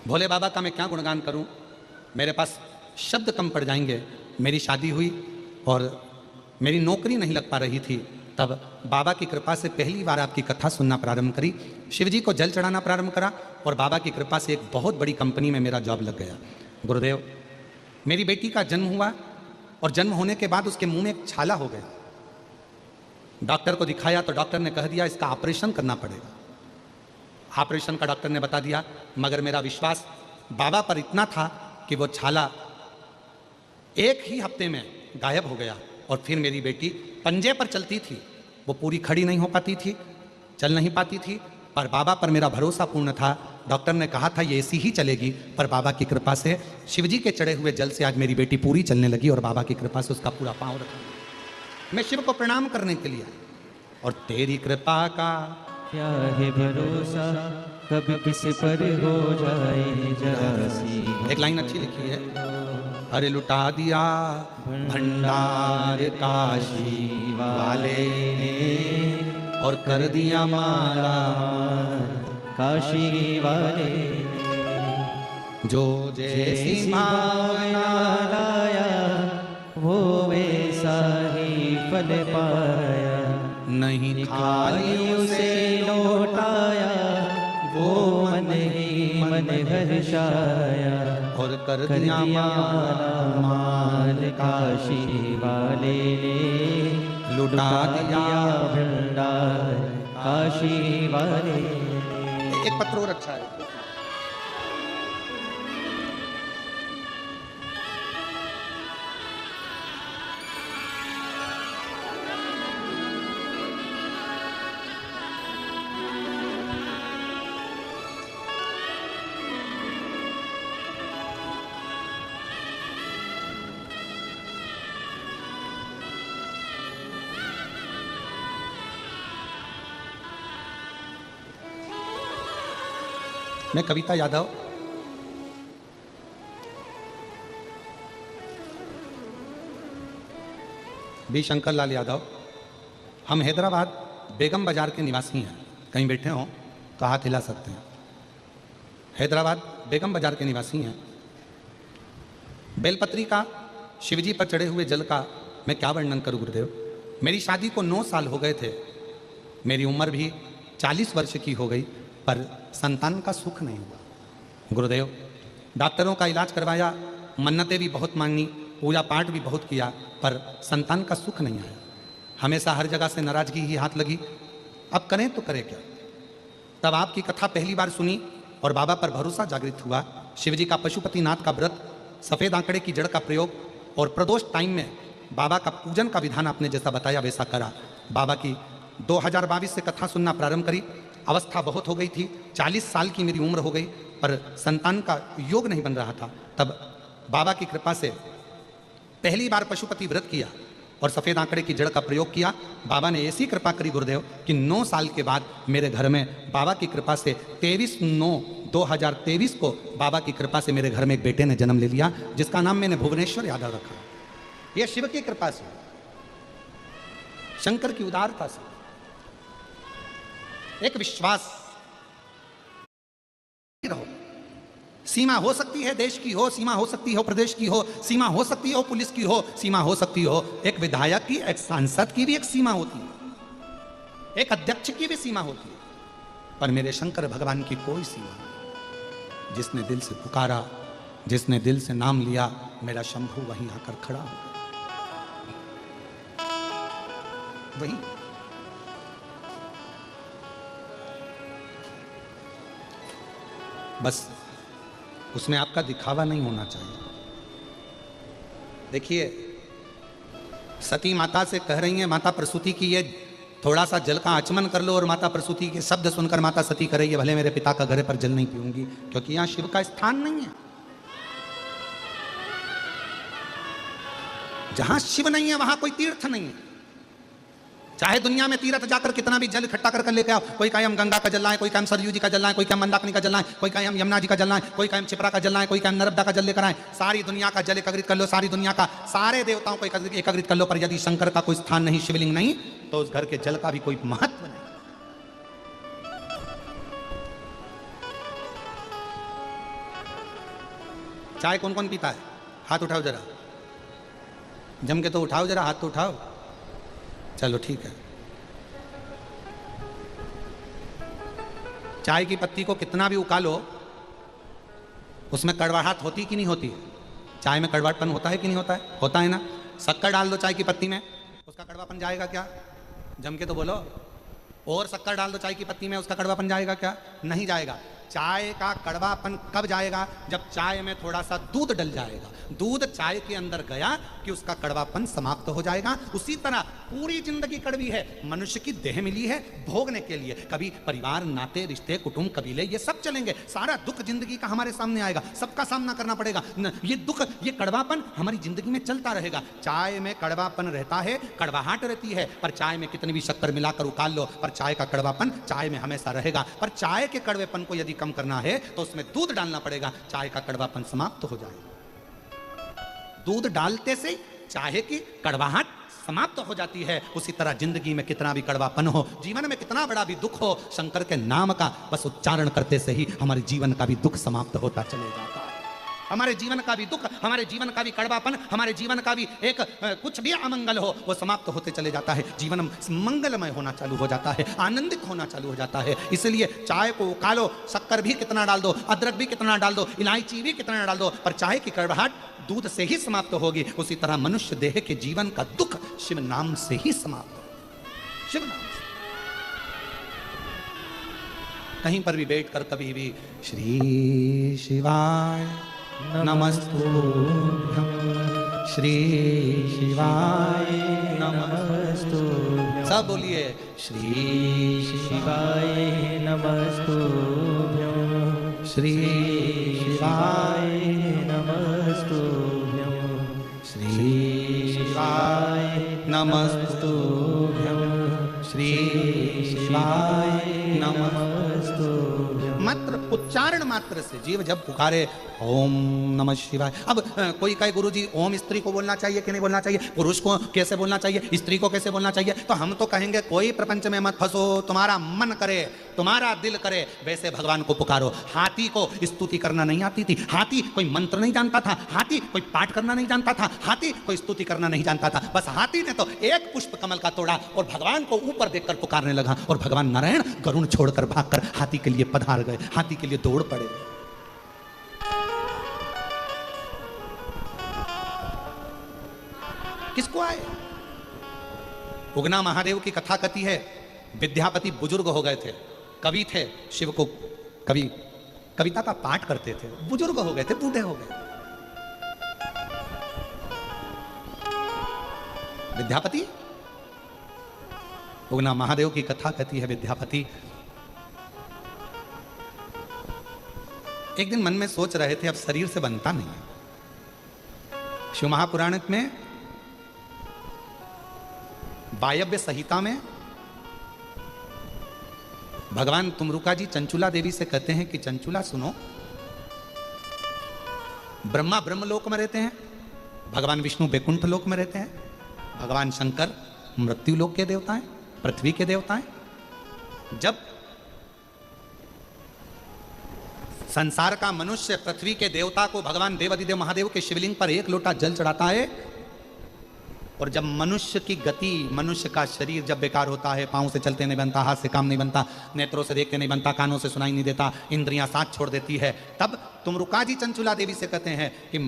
भोले बाबा का मैं क्या गुणगान करूं, मेरे पास शब्द कम पड़ जाएंगे। मेरी शादी हुई और मेरी नौकरी नहीं लग पा रही थी, तब बाबा की कृपा से पहली बार आपकी कथा सुनना प्रारंभ करी, शिवजी को जल चढ़ाना प्रारंभ करा और बाबा की कृपा से एक बहुत बड़ी कंपनी में मेरा जॉब लग गया। गुरुदेव, मेरी बेटी का जन्म हुआ और जन्म होने के बाद उसके मुंह में एक छाला हो गया। डॉक्टर को दिखाया तो डॉक्टर ने कह दिया इसका ऑपरेशन करना पड़ेगा। ऑपरेशन का डॉक्टर ने बता दिया, मगर मेरा विश्वास बाबा पर इतना था कि वो छाला 1 ही हफ्ते में गायब हो गया और फिर मेरी बेटी पंजे पर चलती थी। वो पूरी खड़ी नहीं हो पाती थी, चल नहीं पाती थी, पर बाबा पर मेरा भरोसा पूर्ण था। डॉक्टर ने कहा था ये ऐसी ही चलेगी, पर बाबा की कृपा से शिवजी के चढ़े हुए जल से आज मेरी बेटी पूरी चलने लगी और बाबा की कृपा से उसका पूरा पांव रखा। मैं शिव को प्रणाम करने के लिए, और तेरी कृपा का क्या है भरोसा, कब किस पर हो जाए जरा सी। एक लाइन अच्छी लिखी है, अरे लुटा दिया भंडार काशी वाले ने और कर दिया माला काशी वाले, जो जैसी भावना लाया वो वैसा ही फल पाया। नहीं खाली उसे लौटाया, वो मन ही मन हर्षाया। और कर कर दिया दिया माल काशी वाले ने, लुटा दिया भंडार काशी वाले। एक पत्र और अच्छा है। मैं कविता यादव बी शंकर लाल यादव, हम हैदराबाद बेगम बाजार के निवासी हैं। कहीं बैठे हों तो हाथ हिला सकते हैं। हैदराबाद बेगम बाजार के निवासी हैं। बेलपत्री का शिवजी पर चढ़े हुए जल का मैं क्या वर्णन करूं गुरुदेव। मेरी शादी को 9 साल हो गए थे। मेरी उम्र भी 40 वर्ष की हो गई, पर संतान का सुख नहीं हुआ। गुरुदेव, डॉक्टरों का इलाज करवाया, मन्नतें भी बहुत मांगी, पूजा पाठ भी बहुत किया, पर संतान का सुख नहीं आया। हमेशा हर जगह से नाराजगी ही हाथ लगी। अब करें तो करें क्या। तब आपकी कथा पहली बार सुनी और बाबा पर भरोसा जागृत हुआ। शिवजी का पशुपतिनाथ का व्रत, सफ़ेद आंकड़े की जड़ का प्रयोग और प्रदोष टाइम में बाबा का पूजन का विधान आपने जैसा बताया वैसा करा। बाबा की 2022 से कथा सुनना प्रारंभ करी। अवस्था बहुत हो गई थी, 40 साल की मेरी उम्र हो गई, पर संतान का योग नहीं बन रहा था। तब बाबा की कृपा से पहली बार पशुपति व्रत किया और सफ़ेद आंकड़े की जड़ का प्रयोग किया। बाबा ने ऐसी कृपा करी गुरुदेव कि 9 साल के बाद मेरे घर में बाबा की कृपा से 23/9/2023 को बाबा की कृपा से मेरे घर में एक बेटे ने जन्म ले लिया, जिसका नाम मैंने भुवनेश्वर यादव रखा। यह शिव की कृपा से, शंकर की उदारता से, एक विश्वास रहो। सीमा हो सकती है देश की हो, सीमा हो सकती हो प्रदेश की हो, सीमा हो सकती हो पुलिस की हो, सीमा हो सकती हो एक विधायक की, एक सांसद की भी एक सीमा होती है, एक अध्यक्ष की भी सीमा होती है, पर मेरे शंकर भगवान की कोई सीमा नहीं। जिसने दिल से पुकारा, जिसने दिल से नाम लिया, मेरा शंभू वहीं आकर खड़ा हो गया। वहीं बस उसमें आपका दिखावा नहीं होना चाहिए। देखिए, सती माता से कह रही हैं, माता प्रसूति की ये थोड़ा सा जल का आचमन कर लो, और माता प्रसूति के शब्द सुनकर माता सती कह रही है, भले मेरे पिता का घर पर जल नहीं पीऊंगी, क्योंकि यहां शिव का स्थान नहीं है। जहां शिव नहीं है वहां कोई तीर्थ नहीं है। चाहे दुनिया में तीर्थ जाकर कितना भी जल इकट्ठा कर लेके आओ, कोई कहे हम गंगा का जल लाएं, कोई कहे हम सरयू जी का जल लाएं, कोई कहे हम मंदाकिनी का जल लाएं, कोई कहे हम यमुना जी का जल लाएं, कोई कहे हम छिपरा का जल लाएं, कोई कहे हम नर्मदा का जल लेकर आएं, सारी दुनिया का जल एकत्रित कर लो, सारी दुनिया का सारे देवताओं को एकत्रित कर लो, पर यदि शंकर का कोई स्थान नहीं, शिवलिंग नहीं, तो उस घर के जल का भी कोई महत्व नहीं। चाय कौन कौन पीता है? हाथ उठाओ जरा, जम के तो उठाओ जरा, हाथ तो उठाओ। चलो ठीक है। चाय की पत्ती को कितना भी उकालो, उसमें कड़वाहट होती कि नहीं होती? चाय में कड़वाहटपन होता है कि नहीं होता है? होता है ना। शक्कर डाल दो चाय की पत्ती में, उसका कड़वापन जाएगा क्या? जम के तो बोलो। और शक्कर डाल दो चाय की पत्ती में, उसका कड़वापन जाएगा क्या? नहीं जाएगा। चाय का कड़वापन कब जाएगा? जब चाय में थोड़ा सा दूध डल जाएगा। दूध चाय के अंदर गया कि उसका कड़वापन समाप्त हो जाएगा। उसी तरह पूरी जिंदगी कड़वी है। मनुष्य की देह मिली है भोगने के लिए। कभी परिवार, नाते, रिश्ते, कुटुंब, कबीले, ये सब चलेंगे। सारा दुख जिंदगी का हमारे सामने आएगा, सबका सामना करना पड़ेगा। ये दुख, ये कड़वापन हमारी जिंदगी में चलता रहेगा। चाय में कड़वापन रहता है, कड़वाहट रहती है, पर चाय में कितनी भी शक्कर मिलाकर उकाल लो, पर चाय का कड़वापन चाय में हमेशा रहेगा। पर चाय के कड़वेपन को यदि कम करना है तो उसमें दूध डालना पड़ेगा, चाय का कड़वापन समाप्त हो जाएगा। दूध डालते से चाय की कड़वाहट समाप्त हो जाती है। उसी तरह जिंदगी में कितना भी कड़वापन हो, जीवन में कितना बड़ा भी दुख हो, शंकर के नाम का बस उच्चारण करते से ही हमारे जीवन का भी दुख समाप्त होता चले जाता है। हमारे जीवन का भी दुख, हमारे जीवन का भी कड़वापन, हमारे जीवन का भी एक कुछ भी अमंगल हो, वो समाप्त होते चले जाता है। जीवन मंगलमय होना चालू हो जाता है, आनंदित होना चालू हो जाता है। इसलिए चाय को उकालो, शक्कर भी कितना डाल दो, अदरक भी कितना डाल दो, इलायची भी कितना डाल दो, पर चाय की कड़वाहट दूध से ही समाप्त होगी। उसी तरह मनुष्य देह के जीवन का दुख शिव नाम से ही समाप्त होगा। शिव नाम से कहीं पर भी बैठकर कभी भी श्री शिवाय नमस्तुभ्यं, श्री शिवाय नमस्तुभ्यं, सब बोलिए श्री शिवाय नमस्तुभ्यं, श्री शिवाय नमस्तुभ्यं, श्री शिवाय नमस्तुभ्यं, श्री शिवाय नमस्तुभ्यं। मात्र उच्चारण मात्र से जीव जब पुकारे ओम नमः शिवाय। अब कोई कहे गुरुजी ओम स्त्री को बोलना चाहिए कि नहीं बोलना चाहिए, पुरुष को कैसे बोलना चाहिए, स्त्री को कैसे बोलना चाहिए, तो हम तो कहेंगे कोई प्रपंच में मत फंसो, तुम्हारा मन करे, तुम्हारा दिल करे वैसे भगवान को पुकारो। हाथी को स्तुति करना नहीं आती थी, हाथी कोई मंत्र नहीं जानता था, हाथी कोई पाठ करना नहीं जानता था, हाथी कोई स्तुति करना नहीं जानता था। बस हाथी ने तो एक पुष्प कमल का तोड़ा और भगवान को ऊपर देखकर पुकारने लगा, और भगवान नारायण गरुण छोड़कर भागकर हाथी के लिए पधार गए, हाथी के लिए दौड़ पड़े। किसको आए? उगना महादेव की कथा कथी है, विद्यापति बुजुर्ग हो गए थे, कवि थे, शिव को कवि कविता का पाठ करते थे, बुजुर्ग हो गए थे, बूढ़े हो गए। विद्यापति, उगना महादेव की कथा कहती है विद्यापति एक दिन मन में सोच रहे थे अब शरीर से बनता नहीं है। शिव महापुराण में वायव्य संहिता में भगवान तुमरुका जी चंचुला देवी से कहते हैं कि चंचुला सुनो, ब्रह्मा ब्रह्मलोक में रहते हैं, भगवान विष्णु बैकुंठ लोक में रहते हैं, भगवान शंकर मृत्यु लोक के देवता हैं, पृथ्वी के देवता हैं। जब संसार का मनुष्य पृथ्वी के देवता को भगवान देवादिदेव महादेव के शिवलिंग पर एक लोटा जल चढ़ाता है, और जब मनुष्य की गति, मनुष्य का शरीर जब बेकार होता है, पांव से चलते नहीं बनता, हाथ से काम नहीं बनता, नेत्रों से देखते नहीं बनता, कानों से सुनाई नहीं देता, इंद्रियां साथ छोड़ देती है, तब तुमरुका जी चंचुला देवी से कहते हैं कि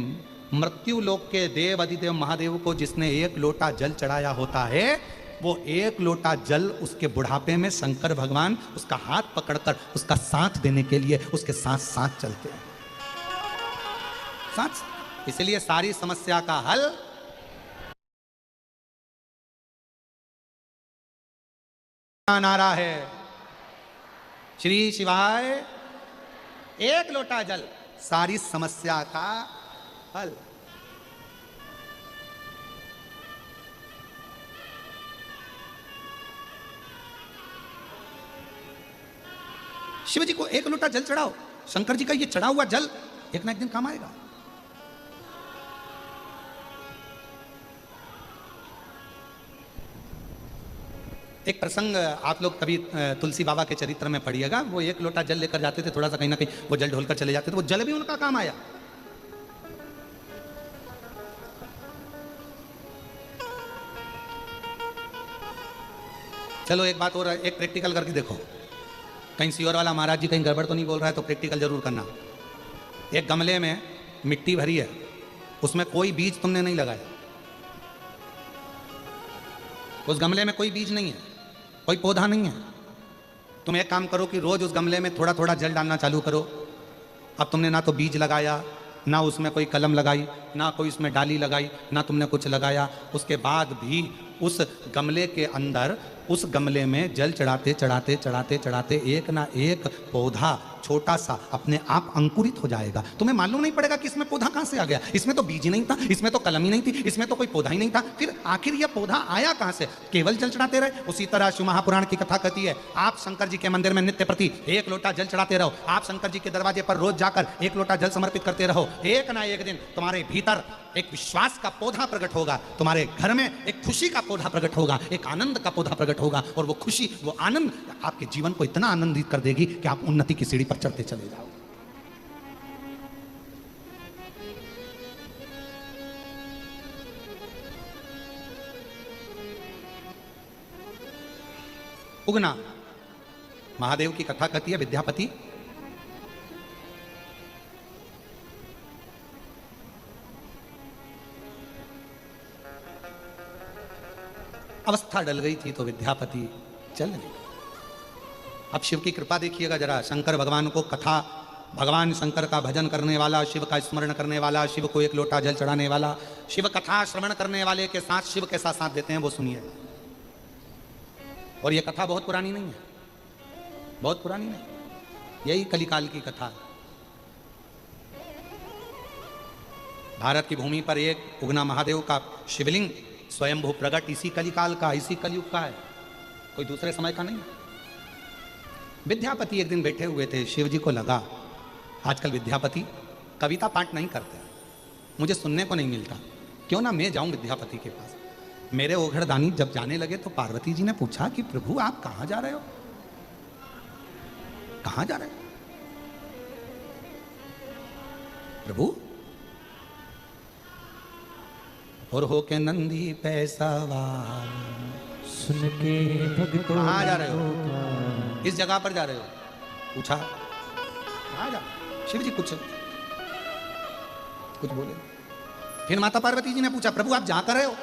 मृत्यु लोक के देव अधिदेव महादेव को जिसने एक लोटा जल चढ़ाया होता है, वो एक लोटा जल उसके बुढ़ापे में शंकर भगवान उसका हाथ पकड़कर उसका साथ देने के लिए उसके साथ साथ चलते हैं, साथ। इसलिए सारी समस्या का हल नारा है, श्री शिवाय, एक लोटा जल, सारी समस्या का हल। शिव जी को एक लोटा जल चढ़ाओ, शंकर जी का ये चढ़ा हुआ जल एक ना एक दिन काम आएगा। एक प्रसंग आप लोग कभी तुलसी बाबा के चरित्र में पढ़िएगा, वो एक लोटा जल लेकर जाते थे, थोड़ा सा कहीं ना कहीं वो जल ढोलकर चले जाते थे, वो जल भी उनका काम आया। चलो एक बात और, एक प्रैक्टिकल करके देखो, कहीं सियोर वाला महाराज जी कहीं गड़बड़ तो नहीं बोल रहा है, तो प्रैक्टिकल जरूर करना। एक गमले में मिट्टी भरी है, उसमें कोई बीज तुमने नहीं लगाया, उस गमले में कोई बीज नहीं है, कोई पौधा नहीं है। तुम एक काम करो कि रोज उस गमले में थोड़ा थोड़ा जल डालना चालू करो। अब तुमने ना तो बीज लगाया, ना उसमें कोई कलम लगाई, ना कोई उसमें डाली लगाई, ना तुमने कुछ लगाया, उसके बाद भी उस गमले के अंदर, उस गमले में जल चढ़ाते चढ़ाते चढ़ाते चढ़ाते एक ना एक पौधा छोटा सा अपने आप अंकुरित हो जाएगा। तुम्हें मालूम नहीं पड़ेगा कि इसमें पौधा कहां से आ गया, इसमें तो बीज ही नहीं था, इसमें तो कलम ही नहीं थी, इसमें तो कोई पौधा ही नहीं था, फिर आखिर यह पौधा आया कहां से? केवल जल चढ़ाते रहे। उसी तरह शिव महापुराण की कथा कहती है, आप शंकर जी के मंदिर में नित्य प्रति एक लोटा जल चढ़ाते रहो, आप शंकर जी के दरवाजे पर रोज जाकर एक लोटा जल समर्पित करते रहो। एक ना एक दिन तुम्हारे भीतर एक विश्वास का पौधा प्रकट होगा, तुम्हारे घर में एक खुशी का पौधा प्रकट होगा, एक आनंद का पौधा प्रकट होगा, और वो खुशी, वो आनंद आपके जीवन को इतना आनंदित कर देगी कि आप उन्नति की सीढ़ी पर चढ़ते चले जाओ। उगना महादेव की कथा कहती है विद्यापति। अवस्था डल गई थी तो विद्यापति चल नहीं। अब शिव की कृपा देखिएगा जरा, शंकर भगवान को कथा, भगवान शंकर का भजन करने वाला, शिव का स्मरण करने वाला, शिव को एक लोटा जल चढ़ाने वाला, शिव कथा श्रवण करने वाले के साथ शिव कैसा साथ देते हैं वो सुनिए। और ये कथा बहुत पुरानी नहीं है, बहुत पुरानी नहीं, यही कलिकाल की कथा है। भारत की भूमि पर एक उगना महादेव का शिवलिंग स्वयंभू प्रकट इसी कलिकाल का, इसी कलयुग का है, कोई दूसरे समय का नहीं। विद्यापति एक दिन बैठे हुए थे, शिव जी को लगा आजकल विद्यापति कविता पाठ नहीं करते, मुझे सुनने को नहीं मिलता, क्यों ना मैं जाऊं विद्यापति के पास। मेरे ओघड़दानी जब जाने लगे तो पार्वती जी ने पूछा कि प्रभु आप कहां जा रहे हो, कहां जा रहे हो प्रभु? और हो के नंदी पैसावार, सुन के भक्तों कहां जा रहे हो? इस जगह पर जा रहे हो? पूछा कहां जा? शिव जी कुछ बोले। फिर माता पार्वती जी ने पूछा प्रभु आप जा कर रहे हो?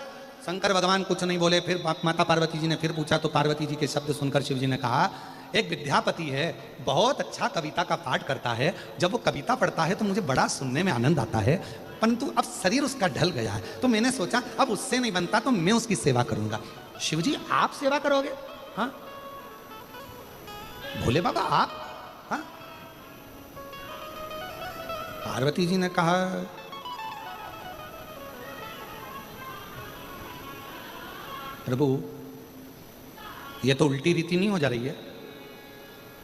शंकर भगवान कुछ नहीं बोले। फिर माता पार्वती जी ने फिर पूछा तो पार्वती जी के शब्द सुनकर शिव जी ने कहा एक विद्यापति है, बहुत अच्छा कविता का पाठ करता है, जब वो कविता पढ़ता है तो मुझे बड़ा सुनने में आनंद आता है, परंतु अब शरीर उसका ढल गया है, तो मैंने सोचा अब उससे नहीं बनता तो मैं उसकी सेवा करूंगा। शिव जी आप सेवा करोगे? हाँ भोले बाबा आप? हाँ। पार्वती जी ने कहा प्रभु ये तो उल्टी रीति नहीं हो जा रही है,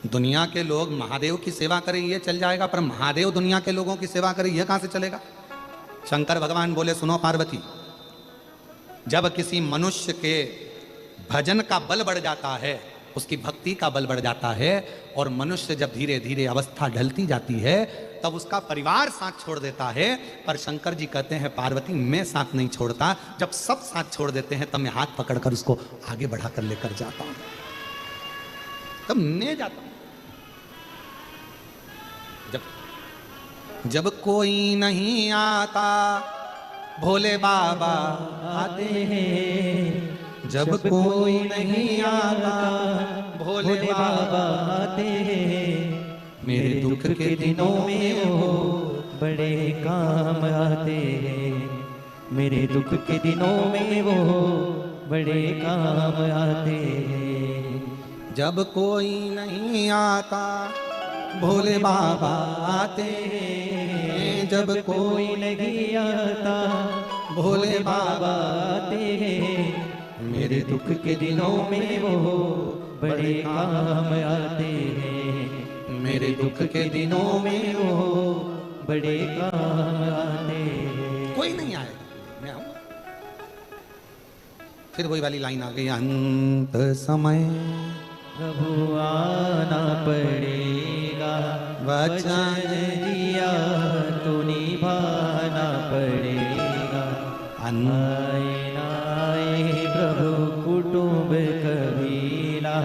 दुनिया के लोग महादेव की सेवा करें ये चल जाएगा, पर महादेव दुनिया के लोगों की सेवा करें यह कहां से चलेगा? शंकर भगवान बोले सुनो पार्वती, जब किसी मनुष्य के भजन का बल बढ़ जाता है, उसकी भक्ति का बल बढ़ जाता है, और मनुष्य जब धीरे धीरे अवस्था ढलती जाती है तब उसका परिवार साथ छोड़ देता है। पर शंकर जी कहते हैं पार्वती मैं साथ नहीं छोड़ता, जब सब साथ छोड़ देते हैं तब मैं हाथ पकड़कर उसको आगे बढ़ाकर लेकर जाता हूं, तब मैं जाता हूं। जब कोई नहीं आता भोले बाबा आते हैं, जब कोई नहीं आता भोले बाबा आते हैं, मेरे दुख के दिनों में वो बड़े काम आते हैं, मेरे दुख के दिनों में वो बड़े काम आते हैं। जब कोई नहीं आता भोले बाबा आते हैं, जब कोई नहीं आता भोले बाबा आते हैं, मेरे दुख के दिनों में वो बड़े काम आते हैं, मेरे दुख के दिनों में वो बड़े काम आते हैं। कोई नहीं आएगा, मैं आऊंगा। फिर वही वाली लाइन आ गई, अंत समय प्रभु आना पड़ेगा, वचन दिया तो निभाना पड़ेगा। आए आए प्रभु कुटुंब कबीला,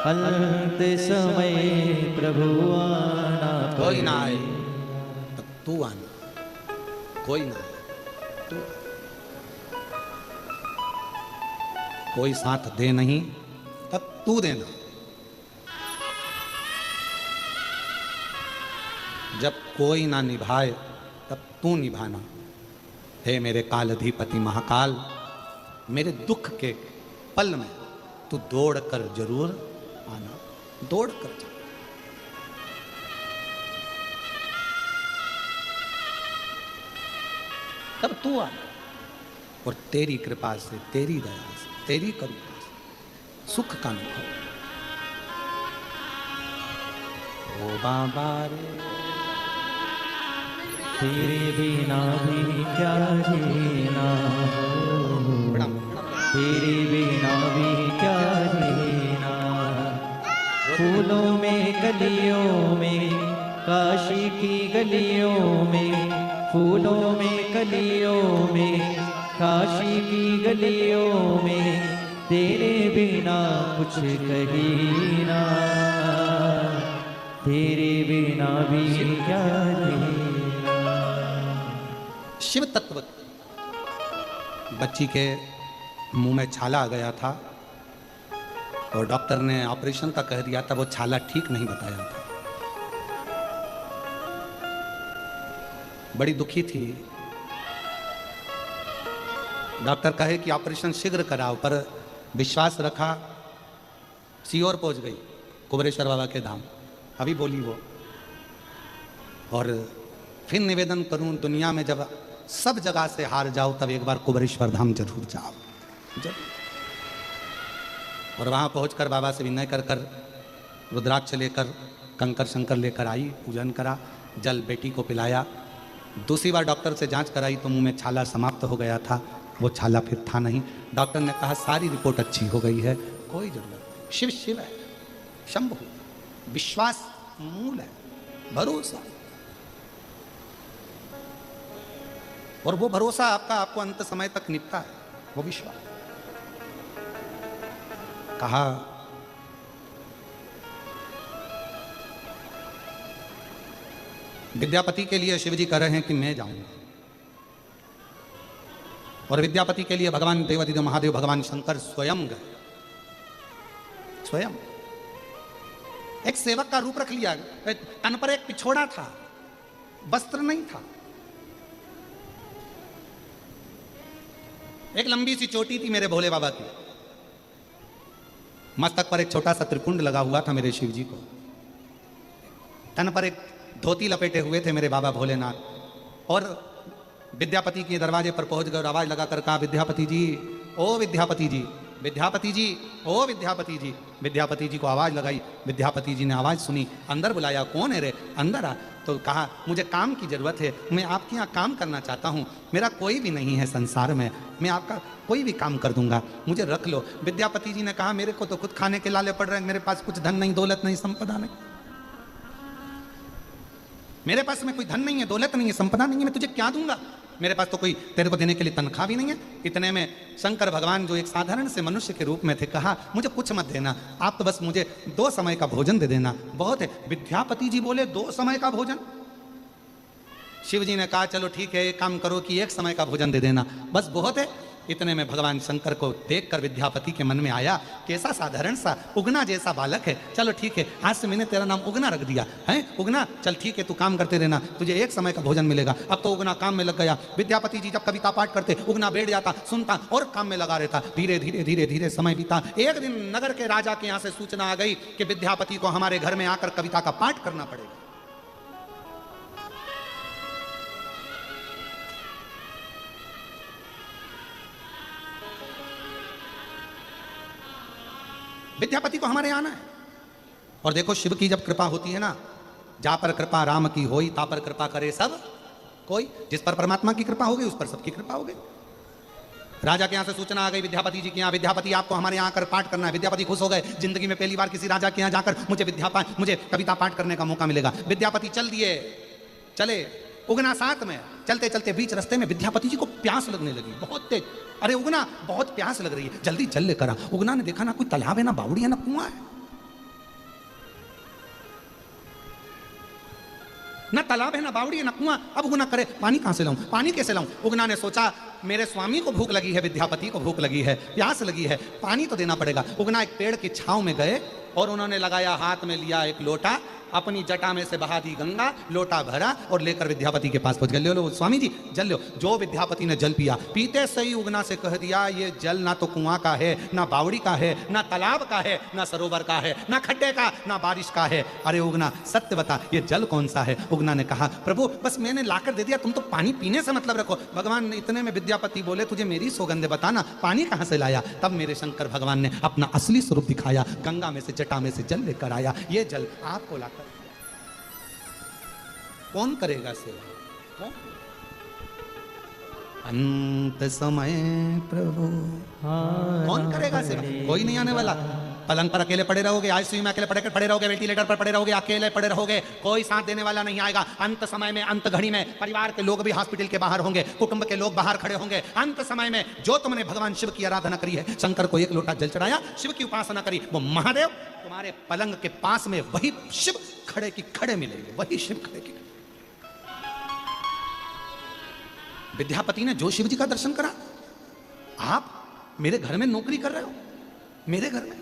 अंत समय प्रभु आना कोई ना आए पड़ेगा। तब तू आना, कोई ना आए तू, कोई साथ दे नहीं तब तू देना, जब कोई ना निभाए तब तू निभाना। हे मेरे कालाधिपति महाकाल, मेरे दुख के पल में तू दौड़ कर जरूर आना, दौड़ कर जा। तब तू आना, और तेरी कृपा से, तेरी दया से, तेरी करुणा से सुख का अनुभव। ओ बाबा रे तेरे बिना भी क्या जीना हो, तेरे बिना भी क्या जीना। फूलों में कलियों में, काशी की गलियों में, फूलों में कलियों में, काशी की गलियों में, तेरे बिना कुछ कही ना, तेरे बिना भी क्या जीना। शिव तत्व। बच्ची के मुंह में छाला आ गया था और डॉक्टर ने ऑपरेशन का कह दिया था, वो छाला ठीक नहीं बताया था। बड़ी दुखी थी। डॉक्टर कहे कि ऑपरेशन शीघ्र कराओ, पर विश्वास रखा, सीओर पहुंच गई कुबरेश्वर बाबा के धाम। अभी बोली वो। और फिर निवेदन करूं, दुनिया में जब सब जगह से हार जाओ तब एक बार कुबरेश्वर धाम जरूर जाओ, जरूर। और वहां पहुंचकर बाबा से विनय कर कर रुद्राक्ष लेकर कंकर शंकर लेकर आई, पूजन करा, जल बेटी को पिलाया। दूसरी बार डॉक्टर से जांच कराई तो मुंह में छाला समाप्त हो गया था, वो छाला फिर था नहीं। डॉक्टर ने कहा सारी रिपोर्ट अच्छी हो गई है, कोई जरूरत नहीं। शिव शिव है, शंभु, विश्वास मूल है, भरोसा। और वो भरोसा आपको अंत समय तक निपटा है, वो विश्वास। कहा विद्यापति के लिए शिवजी कह रहे हैं कि मैं जाऊंगा, और विद्यापति के लिए भगवान देवादिदेव महादेव भगवान शंकर स्वयं गए। स्वयं एक सेवक का रूप रख लिया। तन पर एक पिछोड़ा था, वस्त्र नहीं था, एक लंबी सी चोटी थी मेरे भोले बाबा की। मस्तक पर एक छोटा सा त्रिपुंड लगा हुआ था मेरे शिव जी को। तन पर एक धोती लपेटे हुए थे मेरे बाबा भोलेनाथ। और विद्यापति के दरवाजे पर पहुंच गए और आवाज लगाकर कहा, विद्यापति जी, ओ विद्यापति जी, विद्यापति जी, ओ विद्यापति जी। विद्यापति जी को आवाज लगाई, विद्यापति जी ने आवाज सुनी, अंदर बुलाया, कौन है रे, अंदर आ। तो कहा मुझे काम की जरूरत है, मैं आपके यहाँ काम करना चाहता हूँ, मेरा कोई भी नहीं है संसार में, मैं आपका कोई भी काम कर दूंगा, मुझे रख लो। विद्यापति जी ने कहा मेरे को तो खुद खाने के लाले पड़ रहे हैं, मेरे पास कुछ धन नहीं, दौलत नहीं, संपदा नहीं, मेरे पास में कोई धन नहीं है, दौलत नहीं है, संपदा नहीं है, मैं तुझे क्या दूंगा, मेरे पास तो कोई तेरे को देने के लिए तनख्वाह भी नहीं है। इतने में शंकर भगवान जो एक साधारण से मनुष्य के रूप में थे, कहा मुझे कुछ मत देना, आप तो बस मुझे 2 समय का भोजन दे देना, बहुत है। विद्यापति जी बोले 2 समय का भोजन? शिव जी ने कहा चलो ठीक है, एक काम करो कि 1 समय का भोजन दे देना, बस बहुत है। इतने में भगवान शंकर को देखकर विद्यापति के मन में आया, कैसा साधारण सा उगना जैसा बालक है, चलो ठीक है, आज से मैंने तेरा नाम उगना रख दिया है, उगना, चल ठीक है, तू काम करते रहना, तुझे 1 समय का भोजन मिलेगा। अब तो उगना काम में लग गया। विद्यापति जी जब कविता पाठ करते, उगना बैठ जाता, सुनता और काम में लगा रहता। धीरे धीरे धीरे धीरे समय बीता। एक दिन नगर के राजा के यहाँ से सूचना आ गई कि विद्यापति को हमारे घर में आकर कविता का पाठ करना पड़ेगा। विद्यापति को हमारे आना है। और देखो शिव की जब कृपा होती है ना, जा पर कृपा राम की होई, ता पर कृपा करे सब कोई। जिस पर परमात्मा की कृपा हो गई उस पर सबकी कृपा हो गई। राजा के यहाँ से सूचना आ गई विद्यापति जी के यहाँ, विद्यापति आपको हमारे यहाँ आकर पाठ करना है। विद्यापति खुश हो गए, जिंदगी में पहली बार किसी राजा के यहाँ जाकर मुझे कविता पाठ करने का मौका मिलेगा। विद्यापति चल दिए, चले, उगना साथ में। चलते चलते बीच रास्ते में विद्यापति जी को प्यास लगने लगी, बहुत तेज। अरे उगना, बहुत प्यास लग रही है, जल्दी जल लेकर आ। उगना ने देखा ना कोई तालाब है, ना बावड़ी है, ना कुआं है, ना तालाब है, ना बावड़ी है, ना कुआं। अब उगना करे पानी कहां से लाऊं, पानी कैसे लाऊं। उगना ने सोचा मेरे स्वामी को भूख लगी है, विद्यापति को भूख लगी है, प्यास लगी है, पानी तो देना पड़ेगा। उगना एक पेड़ की छांव में गए और उन्होंने लगाया, हाथ में लिया एक लोटा, अपनी जटा में से बहा दी गंगा, लोटा भरा और लेकर विद्यापति के पास पहुंच गए। लो स्वामी जी जल लो। जो विद्यापति ने जल पिया, पीते सही उगना से कह दिया, ये जल ना तो कुआं का है, ना बावड़ी का है, ना तालाब का है, ना सरोवर का है, ना खड्डे का, ना बारिश का है। अरे उगना सत्य बता, ये जल कौन सा है। उगना ने कहा प्रभु बस मैंने लाकर दे दिया, तुम तो पानी पीने से मतलब रखो। भगवान इतने में विद्यापति बोले तुझे मेरी सौगंध बताना, पानी कहां से लाया। तब मेरे शंकर भगवान ने अपना असली स्वरूप दिखाया, गंगा में से जटा में से जल लेकर आया। ये जल आपको लाकर कौन करेगा सेवा, कौन? अंत समय प्रभु कौन करेगा सेवा, कोई नहीं आने वाला। पलंग पर अकेले पड़े रहोगे, आईसीयू में अकेले पड़े रहोगे, वेंटिलेटर पर पड़े रहोगे, अकेले पड़े रहोगे, कोई साथ देने वाला नहीं आएगा। अंत समय में, अंत घड़ी में परिवार के लोग भी हॉस्पिटल के बाहर होंगे, कुटुंब के लोग बाहर खड़े होंगे। अंत समय में जो तुमने भगवान शिव की आराधना करी है, शंकर को एक लोटा जल चढ़ाया, शिव की उपासना करी, वो महादेव तुम्हारे पलंग के पास में वही शिव खड़े की खड़े मिलेंगे, वही शिव खड़े की। विद्यापति ने जो शिव जी का दर्शन करा, आप मेरे घर में नौकरी कर रहे हो, मेरे घर में।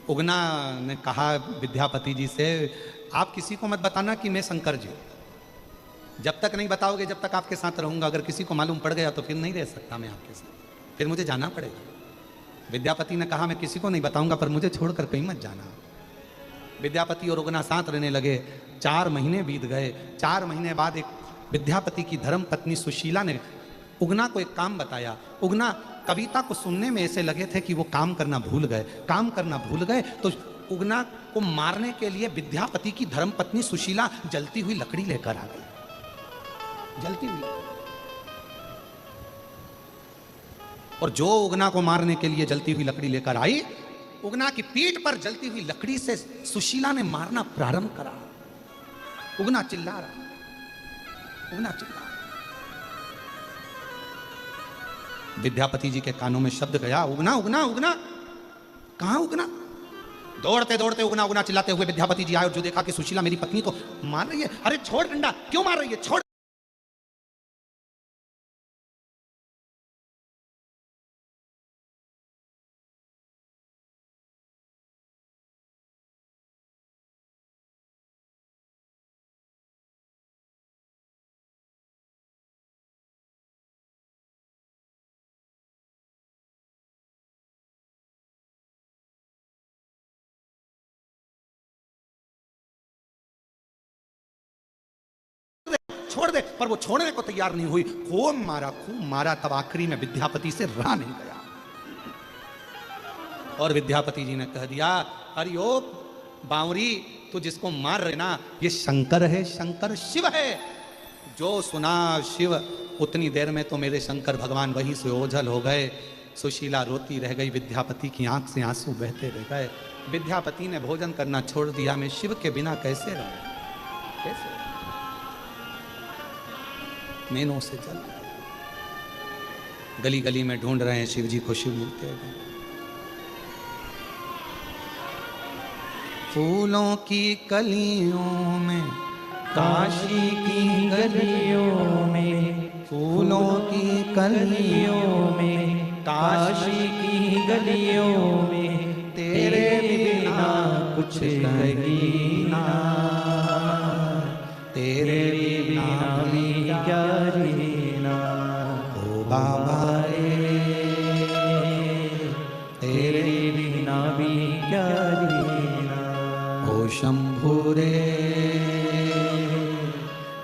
उगना ने कहा विद्यापति जी से, आप किसी को मत बताना कि मैं शंकर जी हूं। जब तक नहीं बताओगे, जब तक आपके साथ रहूंगा। अगर किसी को मालूम पड़ गया तो फिर नहीं रह सकता मैं आपके साथ, फिर मुझे जाना पड़ेगा। विद्यापति ने कहा मैं किसी को नहीं बताऊंगा, पर मुझे छोड़कर कहीं मत जाना। विद्यापति और उगना साथ रहने लगे। 4 महीने बीत गए। 4 महीने बाद एक विद्यापति की धर्म पत्नी सुशीला ने उगना को एक काम बताया। उगना कविता को सुनने में ऐसे लगे थे कि वो काम करना भूल गए। तो उगना को मारने के लिए विद्यापति की धर्मपत्नी सुशीला जलती हुई लकड़ी लेकर आ गई, जलती हुई। और जो उगना को मारने के लिए जलती हुई लकड़ी लेकर आई, उगना की पीठ पर जलती हुई लकड़ी से सुशीला ने मारना प्रारंभ करा। उगना चिल्ला रहा, विद्यापति जी के कानों में शब्द गया, उगना उगना उगना, कहां उगना? दौड़ते दौड़ते उगना चिल्लाते हुए विद्यापति जी आए, और जो देखा कि सुशीला मेरी पत्नी को मार रही है। अरे छोड़ डंडा, क्यों मार रही है, छोड़। छोड़ दे, पर वो छोड़ने को तैयार नहीं हुई। खूब मारा, तब आखिरी में विद्यापति से रहा नहीं गया। और विद्यापति जी ने कह दिया, अरे ओ बावरी, तू जिसको मार रहे ना, ये शंकर है, शंकर शिव है। जो सुना शिव, उतनी देर में तो मेरे शंकर भगवान वहीं से ओझल हो गए। सुशीला रोती रह गई, विद्यापति की आंख से आंसू बहते रह गए। विद्यापति ने भोजन करना छोड़ दिया। मैं शिव के बिना कैसे रहूं, कैसे? नैनों से जल, गली गली में ढूंढ रहे हैं शिव जी को, शिव मिलते हैं। फूलों की कलियों में, काशी की गलियों में, फूलों की गलियों में, काशी की गलियों में, तेरे बिना कुछ कहीं ना, तेरे बिना भी क्या जीना। ओ बाबा रे, तेरे बिना भी क्या जीना। ओ शंभू रे,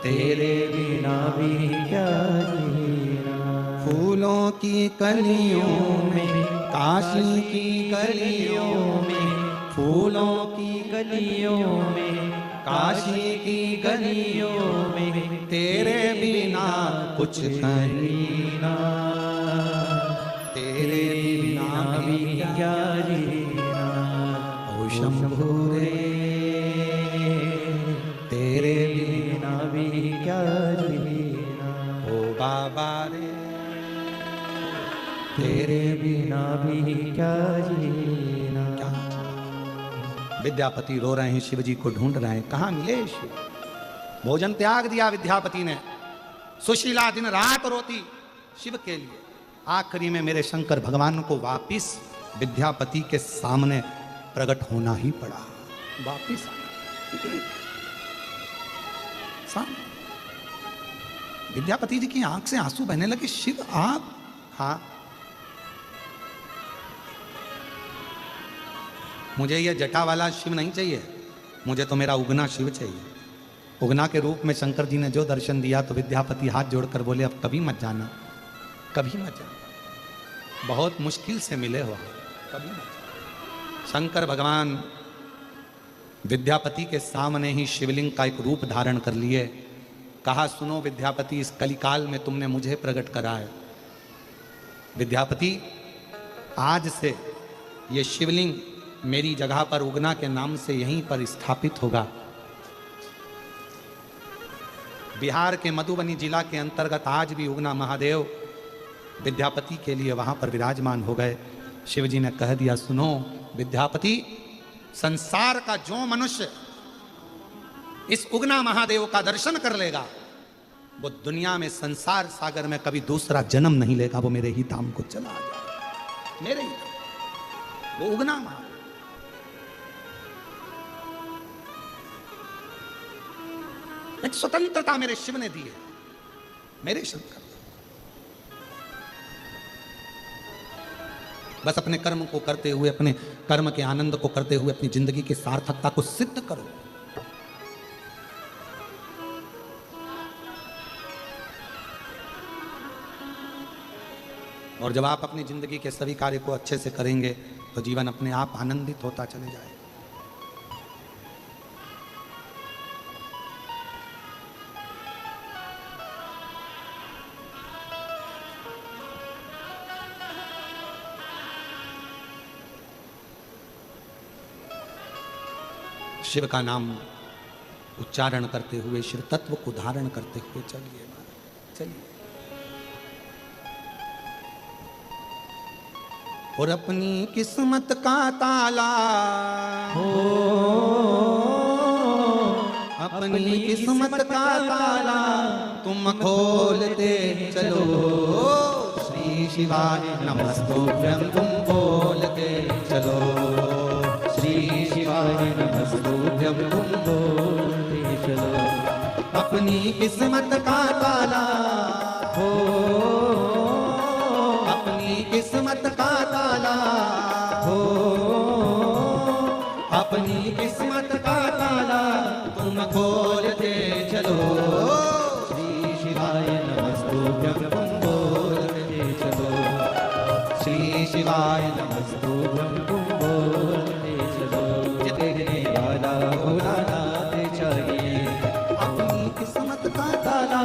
तेरे बिना भी क्या जीना। फूलों की कलियों में, काशी की गलियों में, फूलों की गलियों में, काशी की गलियों में, तेरे बिना कुछ कहीं ना, तेरे बिना भी क्या जीना। ओ शंभू रे, तेरे बिना भी क्या जीना। ओ बाबा रे, तेरे बिना भी क्या जीना। विद्यापति रो रहे हैं, शिव जी को ढूंढ रहे हैं, कहां मिले शिव। भोजन त्याग दिया विद्यापति ने। सुशीला दिन रात रोती शिव के लिए। आखिरी में मेरे शंकर भगवान को वापिस विद्यापति के सामने प्रकट होना ही पड़ा। वापिस सामने विद्यापति जी की आंख से आंसू बहने लगे। शिव आप? हाँ, मुझे ये जटा वाला शिव नहीं चाहिए, मुझे तो मेरा उगना शिव चाहिए। उगना के रूप में शंकर जी ने जो दर्शन दिया, तो विद्यापति हाथ जोड़कर बोले, अब कभी मत जाना, कभी मत जाना, बहुत मुश्किल से मिले हो, कभी मत जाना। शंकर भगवान विद्यापति के सामने ही शिवलिंग का एक रूप धारण कर लिए। कहा, सुनो विद्यापति, इस कलिकाल में तुमने मुझे प्रकट करा है। विद्यापति, आज से ये शिवलिंग मेरी जगह पर उगना के नाम से यहीं पर स्थापित होगा। बिहार के मधुबनी जिला के अंतर्गत आज भी उगना महादेव विद्यापति के लिए वहां पर विराजमान हो गए। शिवजी ने कह दिया, सुनो विद्यापति, संसार का जो मनुष्य इस उगना महादेव का दर्शन कर लेगा वो दुनिया में संसार सागर में कभी दूसरा जन्म नहीं लेगा, वो मेरे ही धाम को चला जाएगा। मेरे ही वो उगना महादेव। एक स्वतंत्रता मेरे शिव ने दी है, मेरे शंकर। बस अपने कर्म को करते हुए, अपने कर्म के आनंद को करते हुए अपनी जिंदगी की सार्थकता को सिद्ध करो। और जब आप अपनी जिंदगी के सभी कार्य को अच्छे से करेंगे तो जीवन अपने आप आनंदित होता चले जाएगा। शिव का नाम उच्चारण करते हुए, शिव तत्व को धारण करते हुए चलिए, चलिए। और अपनी किस्मत का ताला हो, अपनी किस्मत का ताला तुम खोलते चलो। श्री शिवाय नमस्तुभ्यं तुम बोलते चलो। श्री शिवाय नमस्तुभ्यं तुम बोलते चलो। अपनी किस्मत का ताला हो, अपनी किस्मत का ताला हो, अपनी किस्मत का ताला तुम खोलते चलो। श्री शिवाय नमस्तुभ्यं तुम बोलते चलो। श्री शिवाय नमस्तुभ्यं तुम बोलते चलो। जितने वाला भोलानाथ चाहिए, अपनी किस्मत का ताला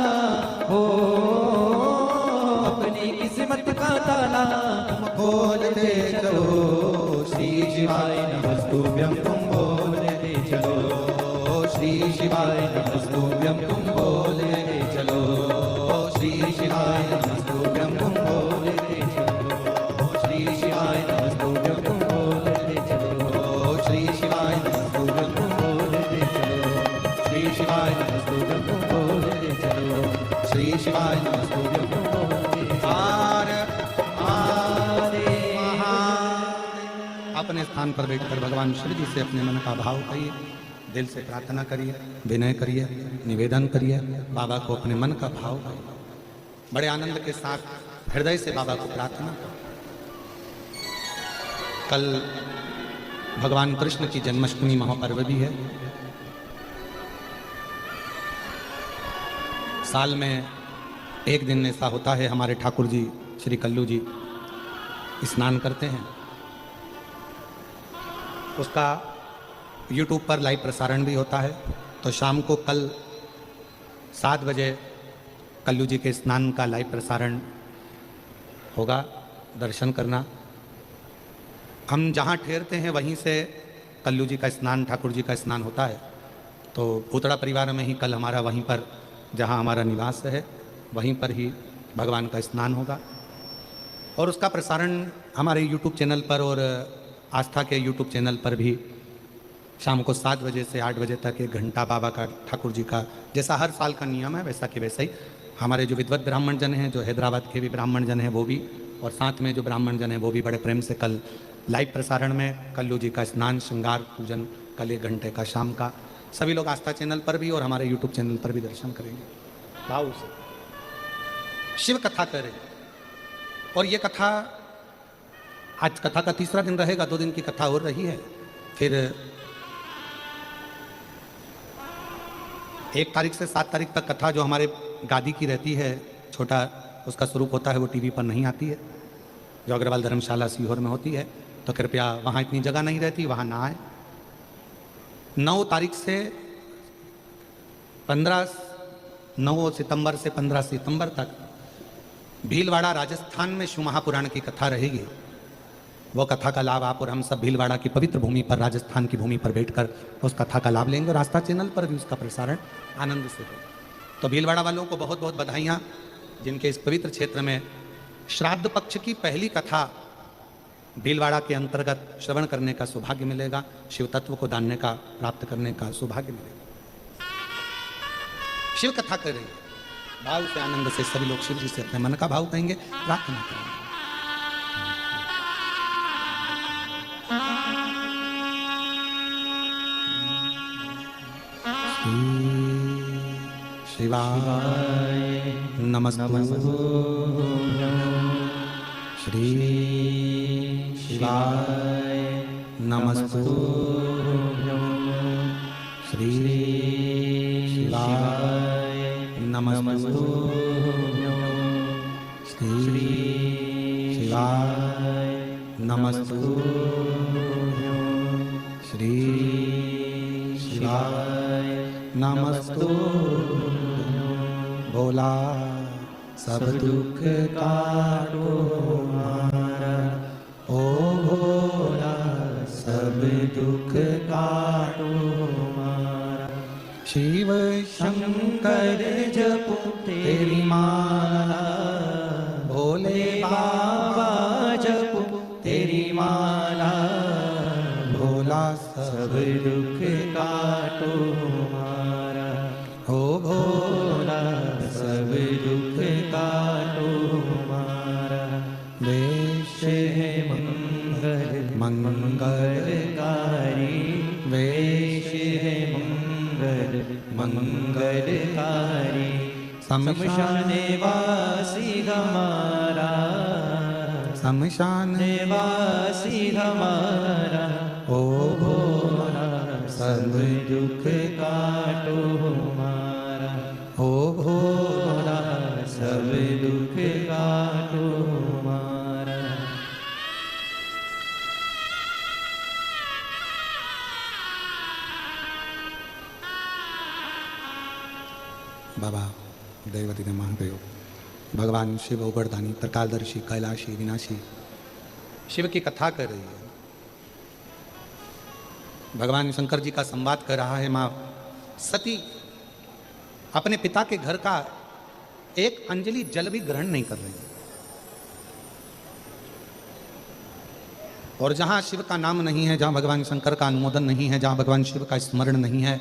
हो, अपनी किस्मत का ताला तुम खोलते चलो। श्री शिवाय नमस्तुभ्यं तुम बोलते चलो। श्री शिवाय नमस्तुभ्यं तुम बोलते चलो। श्री शिवाय नमस्तुभ्यं तुम बोलते चलो। श्री शिवाय नमस्तुभ्यं तुम बोलते चलो। श्री शिवाय नमस्तुभ्यं तुम बोलते चलो। श्री शिवाय नमस्तुभ्यं तुम बोलते चलो। श्री शिवाय नमस्तुभ्यं तुम बोलते अपने स्थान पर बैठकर भगवान शिव जी से अपने मन का भाव करिए, दिल से प्रार्थना करिए, विनय करिए, निवेदन करिए, बाबा को अपने मन का भाव करिए। बड़े आनंद के साथ हृदय से बाबा को प्रार्थना करो। कल भगवान कृष्ण की जन्माष्टमी महापर्व भी है। साल में एक दिन ऐसा होता है, हमारे ठाकुर जी श्री कल्लू जी स्नान करते हैं, उसका YouTube पर लाइव प्रसारण भी होता है। तो शाम को कल 7 बजे कल्लू जी के स्नान का लाइव प्रसारण होगा, दर्शन करना। हम जहाँ ठहरते हैं वहीं से कल्लू जी का स्नान, ठाकुर जी का स्नान होता है। तो भूतड़ा परिवार में ही कल हमारा वहीं पर, जहाँ हमारा निवास है वहीं पर ही भगवान का स्नान होगा। और उसका प्रसारण हमारे YouTube चैनल पर और आस्था के YouTube चैनल पर भी शाम को 7 बजे से 8 बजे तक 1 घंटा बाबा का, ठाकुर जी का, जैसा हर साल का नियम है वैसा कि वैसा ही हमारे जो विद्वत ब्राह्मण जन हैं, जो हैदराबाद के भी ब्राह्मण जन हैं वो भी, और साथ में जो ब्राह्मण जन हैं वो भी बड़े प्रेम से कल लाइव प्रसारण में कल्लू जी का स्नान, श्रृंगार, पूजन कल 1 घंटे का शाम का सभी लोग आस्था चैनल पर भी और हमारे YouTube चैनल पर भी दर्शन करेंगे। भाव से शिव कथा करें। और ये कथा आज कथा का 3रा दिन रहेगा, 2 दिन की कथा हो रही है। फिर 1 तारीख से 7 तारीख तक कथा जो हमारे गादी की रहती है, छोटा उसका स्वरूप होता है, वो टीवी पर नहीं आती है, जो अग्रवाल धर्मशाला सीहोर में होती है। तो कृपया वहाँ इतनी जगह नहीं रहती, वहाँ ना आए। 9 तारीख से 9 सितंबर से 15 सितंबर तक भीलवाड़ा राजस्थान में शिव महापुराण की कथा रहेगी। वो कथा का लाभ आप और हम सब भीलवाड़ा की पवित्र भूमि पर, राजस्थान की भूमि पर बैठकर उस कथा का लाभ लेंगे और आस्था चैनल पर भी उसका प्रसारण आनंद से हो। तो भीलवाड़ा वालों को बहुत बहुत बधाइयाँ, जिनके इस पवित्र क्षेत्र में श्राद्ध पक्ष की पहली कथा भीलवाड़ा के अंतर्गत श्रवण करने का सौभाग्य मिलेगा, शिव तत्व को जानने का, प्राप्त करने का सौभाग्य मिलेगा। शिव कथा कर रही है, भाव से आनंद से सभी लोग शिव जी से अपने मन का भाव कहेंगे, प्रार्थना करेंगे। शिवाय नमस्तुभ्यं, श्री शिवाय नमस्तुभ्यं, श्री शिवाय नमस्तुभ्यं, श्री शिवाय नमस्तुभ्यं, श्री शिवाय नमस्तुभ्यं। भोला सब दुख काटो हमारा, ओ भोला सब दुख काटो हमारा। शिव शंकर जपो तेरी माला, भोले बाबा जपो तेरी माला। भोला सब दुख काटो हमारा, ओ भोला सब दुख काटो हमारा। वेश है मंगल मंगलकारी, वेश है मंगल मंगलकारी। शमशान वासी हमारा, शमशान वासी हमारा। ओ भोला सब दुख काटो हमारा, ओ भोला सब दुख काटो हमारा। बाबा दैवती महादेव भगवान शिव उगरदानी त्रिकालदर्शी कैलाशी विनाशी शिव की कथा कर रही है। भगवान शंकर जी का संवाद कर रहा है। माँ सती अपने पिता के घर का एक अंजलि जल भी ग्रहण नहीं कर रही, और जहां शिव का नाम नहीं है, जहां भगवान शंकर का अनुमोदन नहीं है, जहां भगवान शिव का स्मरण नहीं है,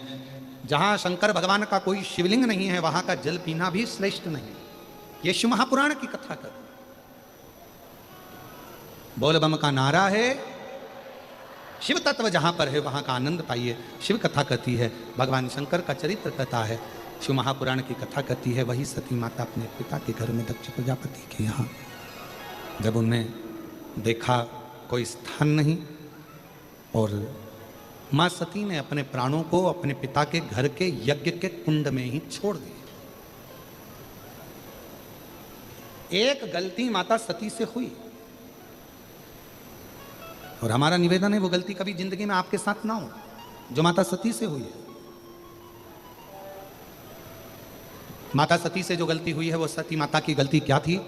जहां शंकर भगवान का कोई शिवलिंग नहीं है, वहां का जल पीना भी श्रेष्ठ नहीं। ये शिव महापुराण की कथा कर, बोल बम का नारा है, शिव तत्व जहां पर है वहां का आनंद पाइए। शिव कथा कहती है, भगवान शंकर का चरित्र कथा है, शिव महापुराण की कथा कहती है। वही सती माता अपने पिता के घर में दक्ष प्रजापति के यहाँ जब उन्हें देखा कोई स्थान नहीं, और मां सती ने अपने प्राणों को अपने पिता के घर के यज्ञ के कुंड में ही छोड़ दिया। एक गलती माता सती से हुई, और हमारा निवेदन है वो गलती कभी जिंदगी में आपके साथ ना हो जो माता सती से हुई है। माता सती से जो गलती हुई है वो सती माता की गलती क्या थी?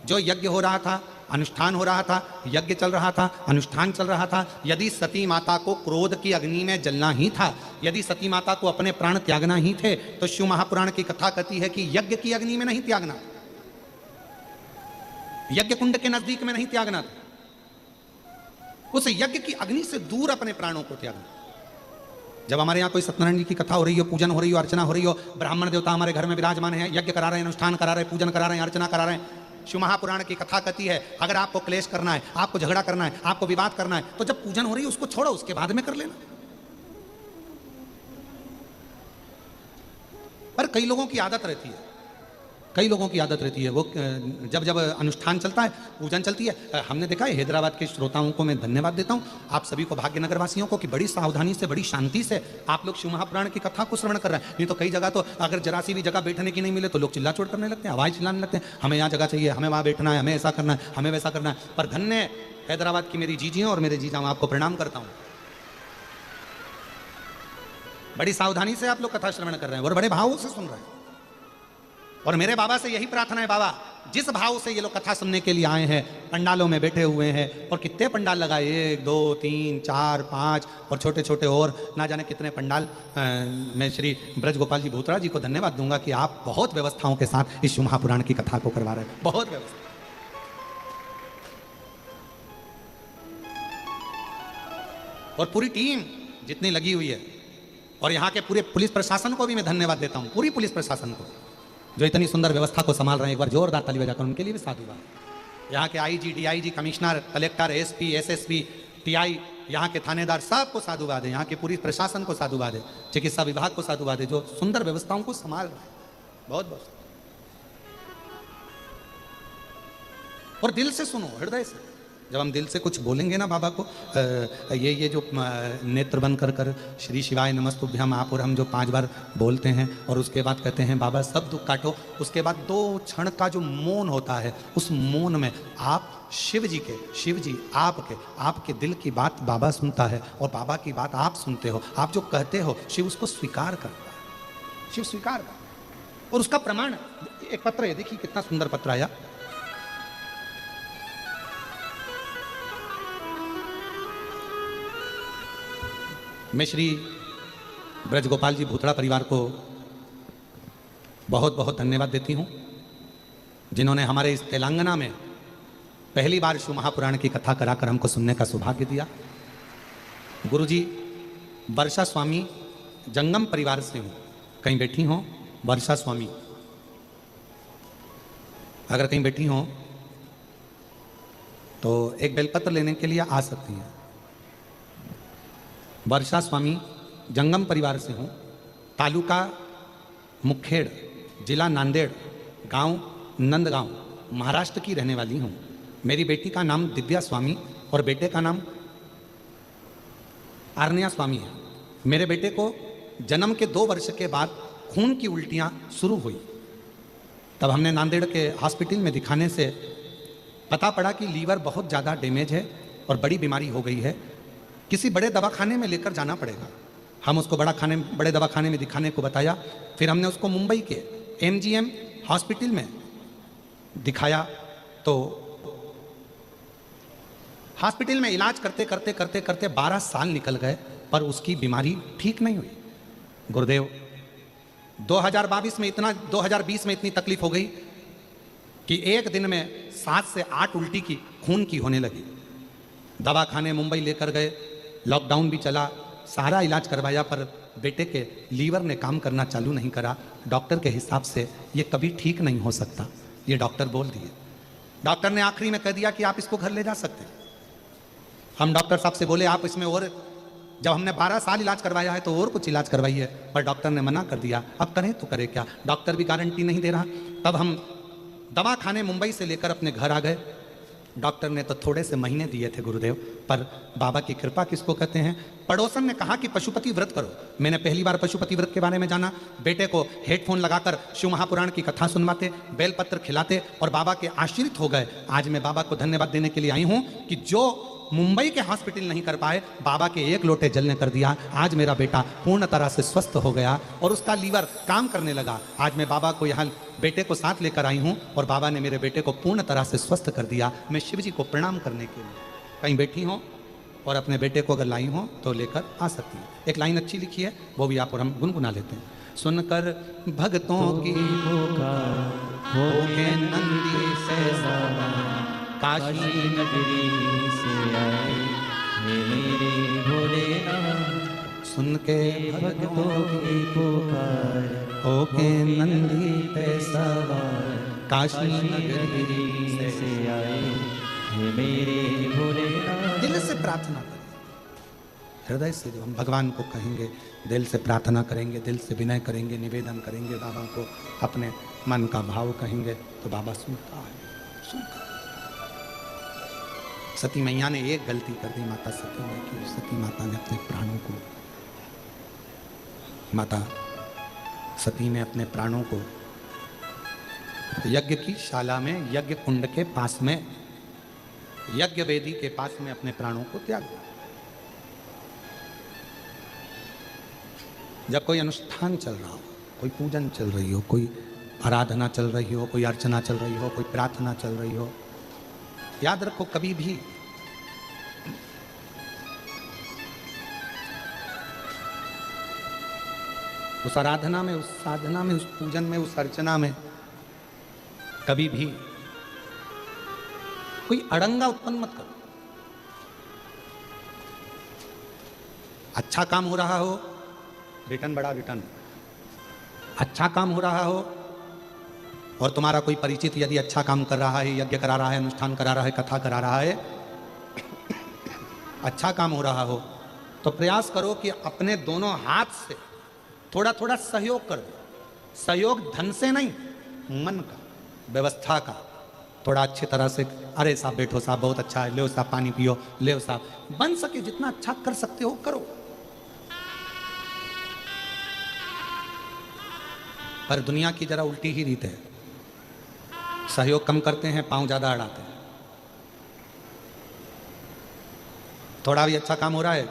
जो यज्ञ हो रहा था, अनुष्ठान हो रहा था, यज्ञ चल रहा था, अनुष्ठान चल रहा था, यदि सती माता को क्रोध की अग्नि में जलना ही था, यदि सती माता को अपने प्राण त्यागना ही थे, तो शिव महापुराण की कथा कहती है कि यज्ञ की अग्नि में नहीं त्यागना, यज्ञ कुंड के नजदीक में नहीं त्यागना था, उस यज्ञ की अग्नि से दूर अपने प्राणों को त्यागना। जब हमारे यहाँ कोई सत्यनारायण जी की कथा हो रही हो, पूजन हो रही हो, अर्चना हो रही हो, ब्राह्मण देवता हमारे घर में विराजमान है, यज्ञ करा रहे हैं, अनुष्ठान करा रहे हैं, पूजन करा रहे हैं, अर्चना करा रहे हैं, शिव महापुराण की कथा कहती है अगर आपको क्लेश करना है, आपको झगड़ा करना है, आपको विवाद करना है, तो जब पूजन हो रही है उसको छोड़ो, उसके बाद में कर लेना। पर कई लोगों की आदत रहती है, कई लोगों की आदत रहती है, वो जब जब अनुष्ठान चलता है, पूजन चलती है, हमने देखा है, हैदराबाद के श्रोताओं को मैं धन्यवाद देता हूं, आप सभी को, भाग्यनगर वासियों को, कि बड़ी सावधानी से, बड़ी शांति से आप लोग शिव महापुराण की कथा को श्रवण कर रहे हैं। नहीं तो कई जगह तो अगर जरा सी भी जगह बैठने की नहीं मिले तो लोग चिल्ला चोट करने लगते हैं, आवाज चिल्लाने लगते हैं, हमें यहाँ जगह चाहिए, हमें वहाँ बैठना है, हमें ऐसा करना है, हमें वैसा करना है। पर धन्य हैदराबाद की मेरी जीजियां और मेरे जीजा, आपको प्रणाम करता हूँ। बड़ी सावधानी से आप लोग कथा श्रवण कर रहे हैं और बड़े भावों से सुन रहे हैं। और मेरे बाबा से यही प्रार्थना है, बाबा जिस भाव से ये लोग कथा सुनने के लिए आए हैं, पंडालों में बैठे हुए हैं, और कितने पंडाल लगाए, 1 2 3 4 5 और छोटे छोटे और ना जाने कितने पंडाल। मैं श्री ब्रज गोपाल जी भूतड़ा जी को धन्यवाद दूंगा कि आप बहुत व्यवस्थाओं के साथ इस शिव महापुराण की कथा को करवा रहे हैं, बहुत व्यवस्था। और पूरी टीम जितनी लगी हुई है, और यहाँ के पूरे पुलिस प्रशासन को भी मैं धन्यवाद देता हूँ, पूरी पुलिस प्रशासन को जो इतनी सुंदर व्यवस्था को संभाल रहे हैं। एक बार जोरदार ताली बजाकर उनके लिए भी साधुवाद। यहाँ के IG, DIG, commissioner, collector, SP, SSP, TI, यहाँ के थानेदार, सबको साधुवाद है। यहाँ के पुलिस प्रशासन को साधुवाद है, चिकित्सा विभाग को साधुवाद है, जो सुंदर व्यवस्थाओं को संभाल रहे हैं। बहुत बहुत। और दिल से सुनो, हृदय से। जब हम दिल से कुछ बोलेंगे ना बाबा को, ये जो नेत्र बंद कर कर श्री शिवाय नमस्तुभ्यम आप और हम जो 5 बार बोलते हैं, और उसके बाद कहते हैं बाबा सब दुख काटो, उसके बाद 2 क्षण का जो मौन होता है, उस मौन में आप शिव जी आपके दिल की बात बाबा सुनता है, और बाबा की बात आप सुनते हो। आप जो कहते हो शिव उसको स्वीकार करता है, शिव स्वीकार करता है। और उसका प्रमाण एक पत्र है, देखिए कितना सुंदर पत्र आया। मैं श्री ब्रज गोपाल जी भूतड़ा परिवार को बहुत बहुत धन्यवाद देती हूँ, जिन्होंने हमारे इस तेलंगाना में पहली बार शिव महापुराण की कथा कराकर हमको सुनने का सौभाग्य दिया। गुरुजी वर्षा स्वामी जंगम परिवार से हूँ, कहीं बैठी हो वर्षा स्वामी, अगर कहीं बैठी हो तो एक बेलपत्र लेने के लिए आ सकती हैं। वर्षा स्वामी जंगम परिवार से हूँ, तालुका मुखेड़, जिला नांदेड़, गांव नंदगांव, महाराष्ट्र की रहने वाली हूँ। मेरी बेटी का नाम दिव्या स्वामी और बेटे का नाम आर्निया स्वामी है। मेरे बेटे को जन्म के 2 वर्ष के बाद खून की उल्टियाँ शुरू हुई, तब हमने नांदेड़ के हॉस्पिटल में दिखाने से पता पड़ा कि लीवर बहुत ज़्यादा डैमेज है और बड़ी बीमारी हो गई है, किसी बड़े दवाखाने में लेकर जाना पड़ेगा। हम उसको बड़े दवाखाने में दिखाने को बताया। फिर हमने उसको मुंबई के MGM हॉस्पिटल में दिखाया, तो हॉस्पिटल में इलाज करते करते करते करते 12 साल निकल गए, पर उसकी बीमारी ठीक नहीं हुई। गुरुदेव 2020 में इतनी तकलीफ हो गई कि एक दिन में 7 से 8 उल्टी की खून की होने लगी। दवाखाने मुंबई लेकर गए, लॉकडाउन भी चला, सारा इलाज करवाया, पर बेटे के लीवर ने काम करना चालू नहीं करा। डॉक्टर के हिसाब से ये कभी ठीक नहीं हो सकता, ये डॉक्टर बोल दिए। डॉक्टर ने आखिरी में कह दिया कि आप इसको घर ले जा सकते हैं। हम डॉक्टर साहब से बोले आप इसमें और, जब हमने 12 साल इलाज करवाया है तो और कुछ इलाज करवाइए, पर डॉक्टर ने मना कर दिया। अब करें तो करें क्या, डॉक्टर भी गारंटी नहीं दे रहा। तब हम दवाखाने मुंबई से लेकर अपने घर आ गए। डॉक्टर ने तो थोड़े से महीने दिए थे गुरुदेव, पर बाबा की कृपा किसको कहते हैं। पड़ोसन ने कहा कि पशुपति व्रत करो। मैंने पहली बार पशुपति व्रत के बारे में जाना। बेटे को हेडफोन लगाकर शिव महापुराण की कथा सुनवाते, बेलपत्र खिलाते और बाबा के आश्रित हो गए। आज मैं बाबा को धन्यवाद देने के लिए आई हूँ कि जो मुंबई के हॉस्पिटल नहीं कर पाए, बाबा के 1 लोटे जल ने कर दिया। आज मेरा बेटा पूर्ण तरह से स्वस्थ हो गया और उसका लीवर काम करने लगा। आज मैं बाबा को यहाँ बेटे को साथ लेकर आई हूँ और बाबा ने मेरे बेटे को पूर्ण तरह से स्वस्थ कर दिया। मैं शिव जी को प्रणाम करने के लिए कहीं बैठी हूँ और अपने बेटे को अगर लाई हो तो लेकर आ सकती है। एक लाइन अच्छी लिखी है, वो भी आप और हम गुनगुना लेते हैं। सुनकर भक्तों की हो के नंदी से काशी नगरी से आए मेरे भोलेनाथ, सुन के भक्तों की पुकार हो के नंदी पे सवार, काशी नगरी से आए मेरे भोलेनाथ। दिल से प्रार्थना करें, हृदय से जो हम भगवान को कहेंगे, दिल से प्रार्थना करेंगे, दिल से विनय करेंगे, निवेदन करेंगे, बाबा को अपने मन का भाव कहेंगे तो बाबा सुनता है, सुनता है। सती मैया ने एक गलती कर दी, माता सती ने, कि सती माता ने अपने प्राणों को, माता सती ने अपने प्राणों को यज्ञ की शाला में, यज्ञ कुंड के पास में, यज्ञ वेदी के पास में अपने प्राणों को त्याग दिया। जब कोई अनुष्ठान चल रहा हो, कोई पूजन चल रही हो, कोई आराधना चल रही हो, कोई अर्चना चल रही हो, कोई प्रार्थना चल रही हो, याद रखो कभी भी उस आराधना में, उस साधना में, उस पूजन में, उस अर्चना में कभी भी कोई अड़ंगा उत्पन्न मत करो। अच्छा काम हो रहा हो, रिटर्न बड़ा रिटर्न। अच्छा काम हो रहा हो और तुम्हारा कोई परिचित यदि अच्छा काम कर रहा है, यज्ञ करा रहा है, अनुष्ठान करा रहा है, कथा करा रहा है, अच्छा काम हो रहा हो, तो प्रयास करो कि अपने दोनों हाथ से थोड़ा थोड़ा सहयोग कर दो। सहयोग धन से नहीं, मन का, व्यवस्था का, थोड़ा अच्छी तरह से, अरे साहब बैठो साहब बहुत अच्छा है, ले साहब पानी पियो, ले साहब, बन सके जितना अच्छा कर सकते हो करो। पर दुनिया की जरा उल्टी ही रीत है, सहयोग कम करते हैं, पांव ज्यादा अड़ाते हैं। थोड़ा भी अच्छा काम हो रहा है,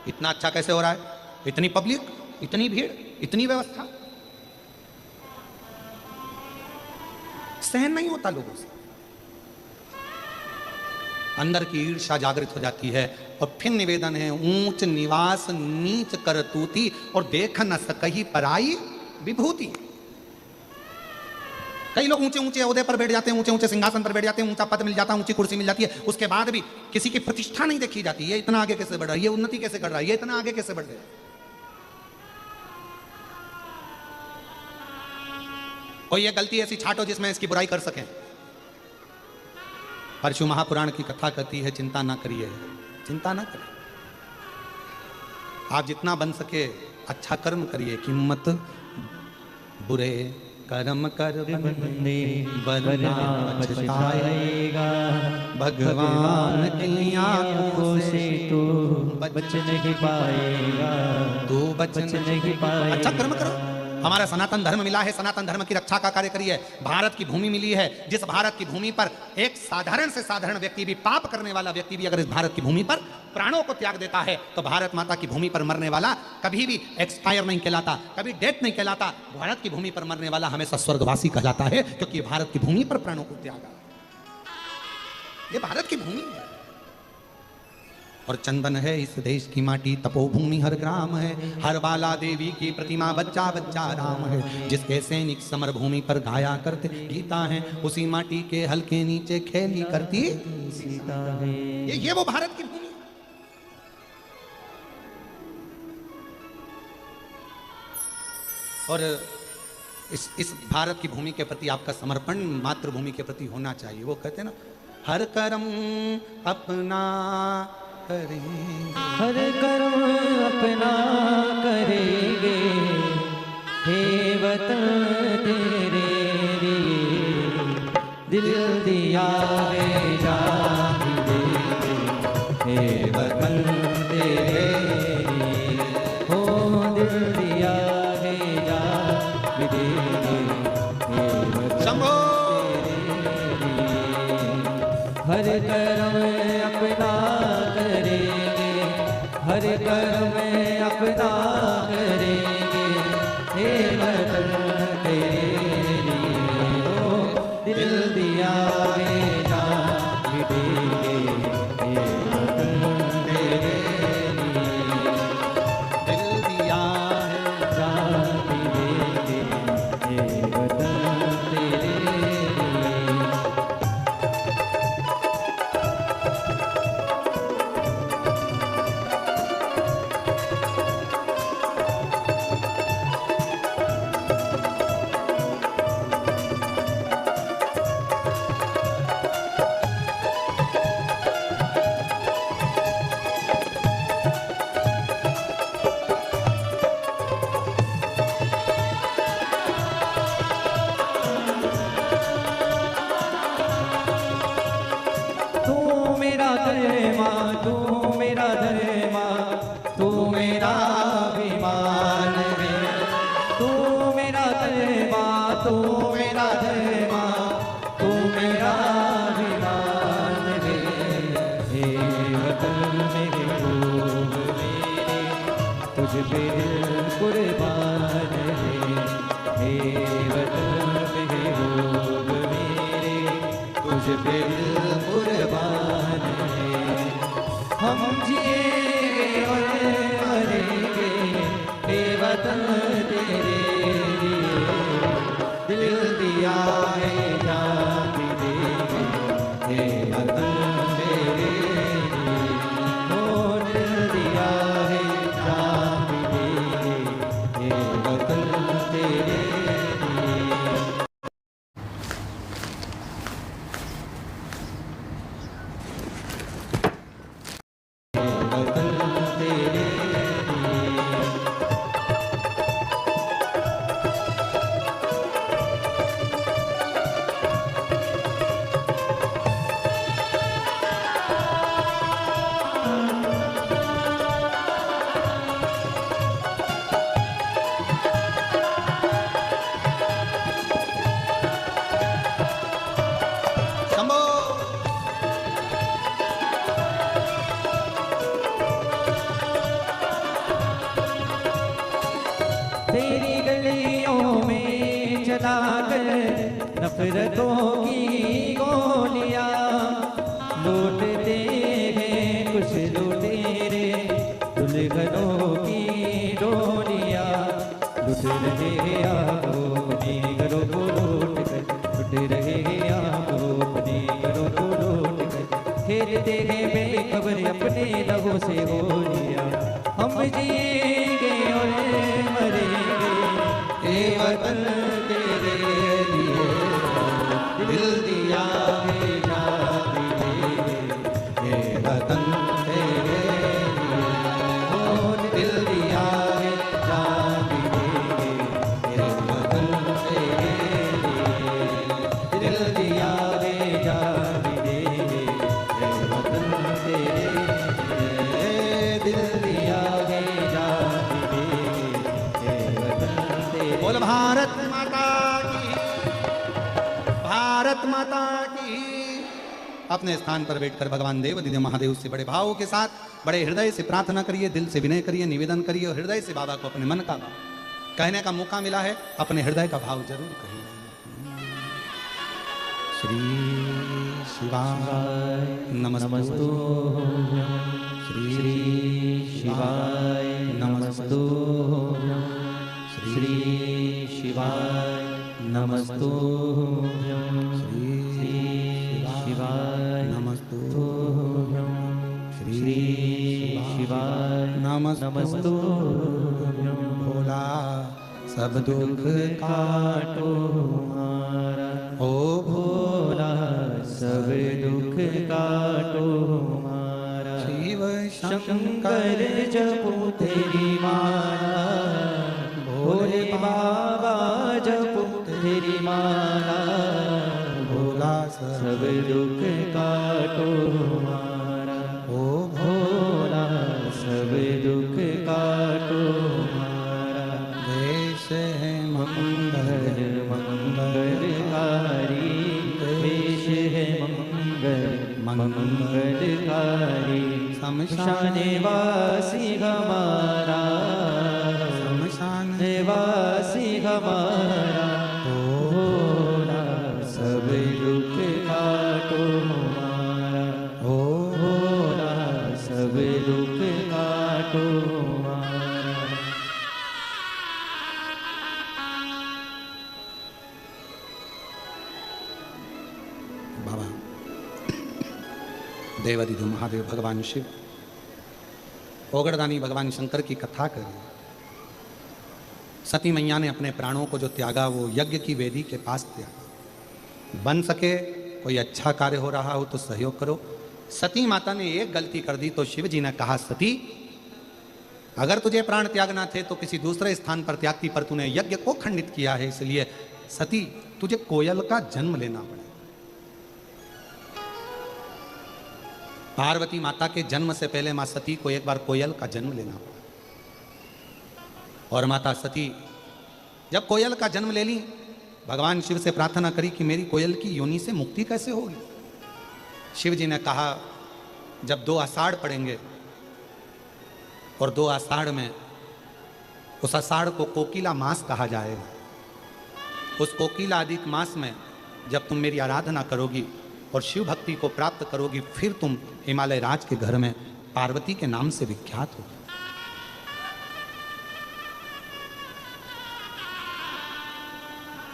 इतना अच्छा कैसे हो रहा है, इतनी पब्लिक, इतनी भीड़, इतनी व्यवस्था, सहन नहीं होता लोगों से। अंदर की ईर्ष्या जागृत हो जाती है और फिर निवेदन है, ऊंच निवास नीच कर तूती और देख न सकही पराई विभूति। कई लोग ऊंचे ऊंचे ओहदे पर बैठ जाते हैं, ऊंचे ऊंचे सिंहासन पर बैठ जाते हैं, ऊंचा पद मिल जाता है, ऊंची कुर्सी मिल जाती है, उसके बाद भी किसी की प्रतिष्ठा नहीं देखी जाती। ये इतना आगे कैसे बढ़ रहा है, ये उन्नति कैसे कर रहा है, ये इतना आगे कैसे बढ़ रहा है। कोई ये गलती ऐसी छाटो जिसमें इसकी बुराई कर सके। परशु महापुराण की कथा कहती है, चिंता ना करिए, चिंता ना करिए, आप जितना बन सके अच्छा कर्म करिए, कीमत बुरे कर्म कर बंदे वरना पछताएगा, भगवान की आंखों से तू बच नहीं पाएगा, तू बच नहीं पाएगा। अच्छा कर्म करो। हमारा सनातन धर्म मिला है, सनातन धर्म की रक्षा का कार्य करिए। भारत की भूमि मिली है, जिस भारत की भूमि पर एक साधारण से साधारण व्यक्ति भी, पाप करने वाला व्यक्ति भी अगर इस भारत की भूमि पर प्राणों को त्याग देता है, तो भारत माता की भूमि पर मरने वाला कभी भी एक्सपायर नहीं कहलाता, कभी डेथ नहीं कहलाता। भारत की भूमि पर मरने वाला हमेशा स्वर्गवासी कहलाता है, क्योंकि भारत की भूमि पर प्राणों को त्यागा। ये भारत की भूमि है और चंदन है इस देश की माटी, तपोभूमि हर ग्राम है, हर बाला देवी की प्रतिमा बच्चा बच्चा राम है। जिसके सैनिक समर भूमि पर गाया करते गीता है, उसी माटी के हल्के नीचे खेली करती सीता है। ये वो भारत की भूमि। और इस भारत की भूमि के प्रति आपका समर्पण मातृभूमि के प्रति होना चाहिए। वो कहते हैं ना, हर कर्म अपना करेंगे, हर कर्म अपना करेंगे, हे वतन तेरे लिए दिल दिया है जान देंगे, हे वतन तेरे लिए हो दिल दिया है जान देंगे, हे वतन तेरे लिए। हर कर्म अपना करेंगे, हर कर्म अपना करेंगे, हे वतन तेरे लिए हो दिल दिया है जान देंगे, हे वतन तेरे लिए दिल दिया है जान देंगे, हे वतन तेरे लिए। तुझ पे कुर्बान है, हे वतन पे दिल कुर्बान है। हम जिएंगे और मरेंगे बेवतन तेरे लिए, दिल दिया है जान भी देंगे बेवतन तेरे लिए, ओ दिल दिया है जान भी देंगे बेवतन तेरे लिए। शंभो। तेरी गलियों में चलाकर नफरतों की गोलियां लूटते हैं कुछ लुटेरे दुल्हनों की डोलियां, लुट रहे हैं आपको अपने घरों को लूट कर, लुट रहे हैं आपको अपने घरों को लूट कर, खेलते हैं बेखबर अपने लहू से होलियां। हम जिएंगे और मरेंगे ए वतन तेरे लिए, दिल दिया है जान भी देंगे ए वतन तेरे लिए, ओ दिल दिया है जान भी देंगे ए वतन तेरे लिए, दिल दिया है जान भी देंगे ए वतन तेरे लिए, दिल दिया है जान भी देंगे ए वतन तेरे। बोल भारत माता की, भारत माता की। अपने स्थान पर बैठकर भगवान देव दिव्य महादेव से बड़े भाव के साथ, बड़े हृदय से प्रार्थना करिए, दिल से विनय करिए, निवेदन करिए और हृदय से बाबा को अपने मन का भाव कहने का मौका मिला है, अपने हृदय का भाव जरूर कहिए। श्री शिवाय नमस्तु, श्री शिवाय नमस्तु, श्री शिवाय नमस्तु, श्री शिवाय नमस्तु, श्री शिवाय नमस्तु। भोला सब दुख काटो हमारा, ओ भोला सब दुख काटो हमारा, शिव शंकर जपो तेरी माला, भोले बाबा जपो तेरी माला, भोला सब दुख काटो हमारा, ओ भोला सब दुख काटो हमारा, देश है मंगल मंगलकारी, देश है मंगलकारी, शमशान वासी हमारा, शमशान वासी हमारा, भोला सब दुख काटो हमारा, ओ भोला सब दुख काटो हमारा। बाबा देवादिदेव महादेव भगवान शिव ओगड़दानी भगवान शंकर की कथा करिए। सती मैया ने अपने प्राणों को जो त्यागा वो यज्ञ की वेदी के पास त्यागा। बन सके कोई अच्छा कार्य हो रहा हो तो सहयोग करो। सती माता ने एक गलती कर दी तो शिव जी ने कहा, सती अगर तुझे प्राण त्यागना थे तो किसी दूसरे स्थान पर त्यागती, पर तूने यज्ञ को खंडित किया है, इसलिए सती तुझे कोयल का जन्म लेना पड़े। पार्वती माता के जन्म से पहले मां सती को एक बार कोयल का जन्म लेना पड़ा और माता सती जब कोयल का जन्म ले ली, भगवान शिव से प्रार्थना करी कि मेरी कोयल की योनि से मुक्ति कैसे होगी। शिव जी ने कहा, जब 2 आषाढ़ पड़ेंगे और 2 आषाढ़ में उस आषाढ़ को कोकिला मास कहा जाएगा। उस कोकिला अधिक मास में जब तुम मेरी आराधना करोगी और शिव भक्ति को प्राप्त करोगी, फिर तुम हिमालय राज के घर में पार्वती के नाम से विख्यात हो।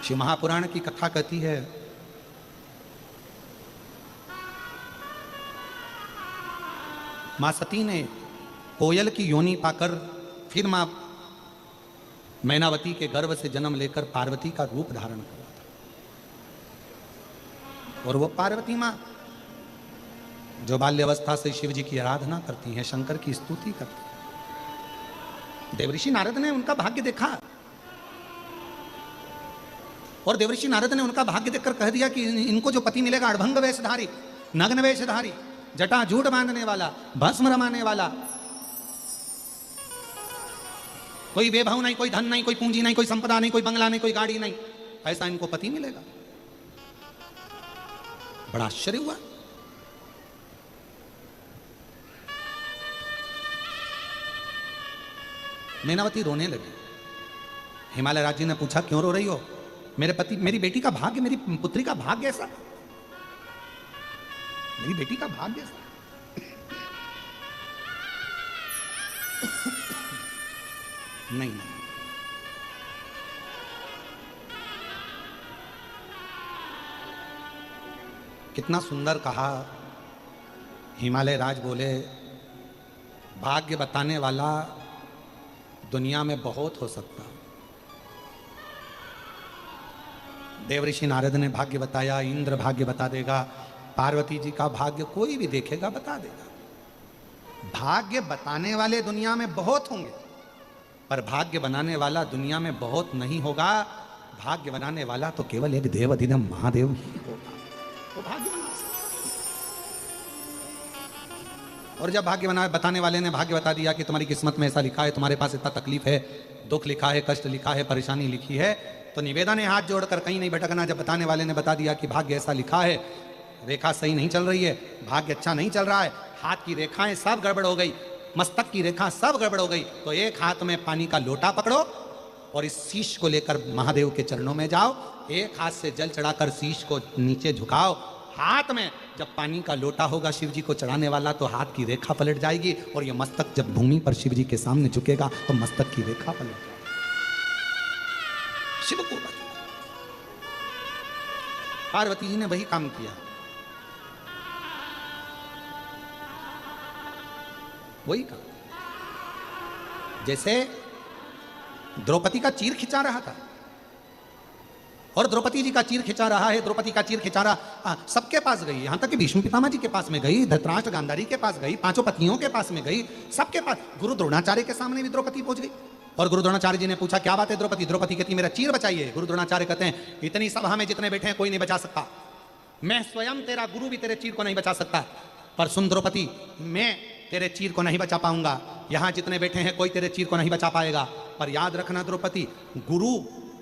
शिव महापुराण की कथा कहती है, मां सती ने कोयल की योनि पाकर फिर मां मैनावती के गर्भ से जन्म लेकर पार्वती का रूप धारण किया था। और वो पार्वती मां जो बाल्यावस्था से शिव जी की आराधना करती हैं, शंकर की स्तुति करती हैं। देवऋषि नारद ने उनका भाग्य देखा और देवऋषि नारद ने उनका भाग्य देखकर कह दिया कि इनको जो पति मिलेगा अड़भंग वेशधारी, नग्न वेशधारी, जटा जूट बांधने वाला, भस्म रमाने वाला, कोई वैभव नहीं, कोई धन नहीं, कोई पूंजी नहीं, कोई संपदा नहीं, कोई बंगला नहीं, कोई गाड़ी नहीं, ऐसा इनको पति मिलेगा। बड़ा आश्चर्य हुआ। मैनावती रोने लगी। हिमालय राज जी ने पूछा, क्यों रो रही हो? मेरे पति, मेरी बेटी का भाग्य, मेरी पुत्री का भाग्य ऐसा, मेरी बेटी का भाग्य ऐसा। नहीं, नहीं, कितना सुंदर कहा। हिमालय राज बोले, भाग्य बताने वाला दुनिया में बहुत हो सकता। देवऋषि नारद ने भाग्य बताया, इंद्र भाग्य बता देगा, पार्वती जी का भाग्य कोई भी देखेगा बता देगा। भाग्य बताने वाले दुनिया में बहुत होंगे, पर भाग्य बनाने वाला दुनिया में बहुत नहीं होगा। भाग्य बनाने वाला तो केवल एक देव अधिदेव महादेव ही होगा। तो भाग्य बना सकता। और जब भाग्य बताने वाले ने भाग्य बता दिया कि तुम्हारी किस्मत में ऐसा लिखा है, तुम्हारे पास इतना तकलीफ है, दुख लिखा है, कष्ट लिखा है, परेशानी लिखी है, तो निवेदन है हाथ जोड़कर कहीं नहीं भटकना। जब बताने वाले ने बता दिया कि भाग्य ऐसा लिखा है, रेखा सही नहीं चल रही है, भाग्य अच्छा नहीं चल रहा है, हाथ की रेखाएं सब गड़बड़ हो गई, मस्तक की रेखा सब गड़बड़ हो गई, तो एक हाथ में पानी का लोटा पकड़ो और इस शीश को लेकर महादेव के चरणों में जाओ। एक हाथ से जल चढ़ाकर शीश को नीचे झुकाओ। हाथ में जब पानी का लोटा होगा शिव जी को चढ़ाने वाला, तो हाथ की रेखा पलट जाएगी और ये मस्तक जब भूमि पर शिव जी के सामने झुकेगा तो मस्तक की रेखा पलट जाएगी। शिव को पार्वती जी ने वही काम किया। वही काम, जैसे द्रौपदी का चीर खिंचा रहा था और द्रौपदी जी का चीर खिंचा रहा है, द्रौपदी का चीर खिंचा रहा, सबके पास गई, यहां तक कि भीष्म पितामह जी के पास में गई, धृतराष्ट्र गांधारी के पास गई, पांचों पत्नियों के पास में गई, सबके पास। गुरु द्रोणाचार्य के सामने भी द्रौपदी पहुंच गई और गुरु द्रोणाचार्य जी ने पूछा, क्या बात है द्रौपदी? द्रौपदी कहती, मेरा चीर बचाइए। गुरु द्रोणाचार्य कहते हैं, इतनी सभा में जितने बैठे हैं कोई नहीं बचा सकता, मैं स्वयं तेरा गुरु भी तेरे चीर को नहीं बचा सकता, पर सुन द्रौपदी, मैं तेरे चीर को नहीं बचा पाऊंगा। यहां जितने बैठे हैं कोई तेरे चीर को नहीं बचा पाएगा, पर याद रखना द्रौपदी, गुरु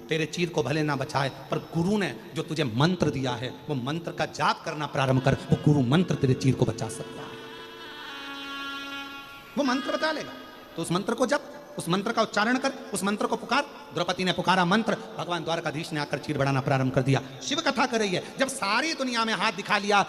तेरे चीर को भले ना बचाए, पर गुरु ने जो तुझे मंत्र दिया है वो मंत्र का जाप करना प्रारंभ कर, वो गुरु मंत्र तेरे चीर को बचा सकता है। वो मंत्र बचा लेगा, तो उस मंत्र को जप, उस मंत्र का उच्चारण कर, उस मंत्र को पुकार। द्रौपदी ने पुकारा मंत्र, भगवान द्वारकाधीश ने आकर चीर बढ़ाना प्रारंभ कर दिया। शिव कथा कर रही है, जब सारी दुनिया में हाथ दिखा लिया,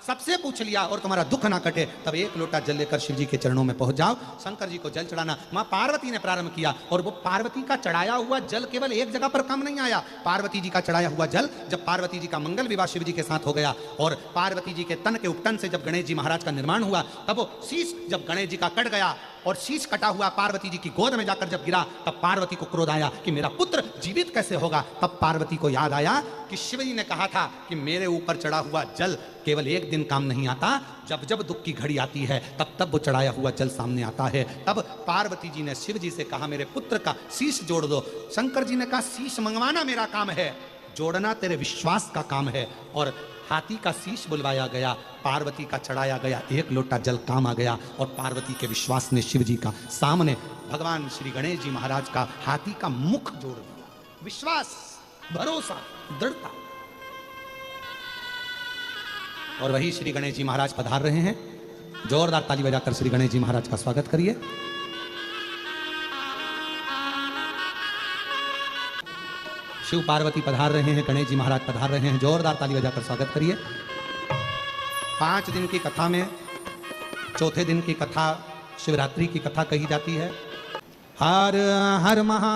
सबसे पूछ लिया और तुम्हारा दुख ना कटे, तब एक लोटा जल लेकर शिव जी के चरणों में पहुंच जाओ। शंकर जी को जल चढ़ाना मां पार्वती ने प्रारंभ किया और वो पार्वती का चढ़ाया हुआ जल केवल एक जगह पर कम नहीं आया। पार्वती जी का चढ़ाया हुआ जल जब पार्वती जी का मंगल विवाह शिव जी के साथ हो गया और पार्वती जी के तन के उपटन से जब गणेश जी महाराज का निर्माण हुआ, तब वो शीश जब गणेश जी का कट गया और शीश कटा हुआ पार्वती जी की गोद में जाकर जब गिरा, तब पार्वती को क्रोध आया कि मेरा पुत्र जीवित कैसे होगा। तब पार्वती को याद आया कि शिव जी ने कहा था कि मेरे ऊपर चढ़ा हुआ जल केवल एक दिन काम नहीं आता, जब जब दुख की घड़ी आती है तब तब वो चढ़ाया हुआ जल सामने आता है। तब पार्वती जी ने शिव जी से कहा, मेरे पुत्र का शीश जोड़ दो। शंकर जी ने कहा, शीश मंगवाना मेरा काम है, जोड़ना तेरे विश्वास का काम है। और हाथी का शीश बुलवाया गया, पार्वती का चढ़ाया गया, एक लोटा जल काम आ गया और पार्वती के विश्वास ने शिव जी का सामने भगवान श्री गणेश जी महाराज का हाथी का मुख जोड़ दिया। विश्वास, भरोसा, दृढ़ता। और वही श्री गणेश जी महाराज पधार रहे हैं। जोरदार ताली बजाकर श्री गणेश जी महाराज का स्वागत करिए। शिव पार्वती पधार रहे हैं, गणेश जी महाराज पधार रहे हैं। जोरदार ताली बजाकर स्वागत करिए। 5 दिन की कथा में चौथे दिन की कथा शिवरात्रि की कथा कही जाती है। हर हर महा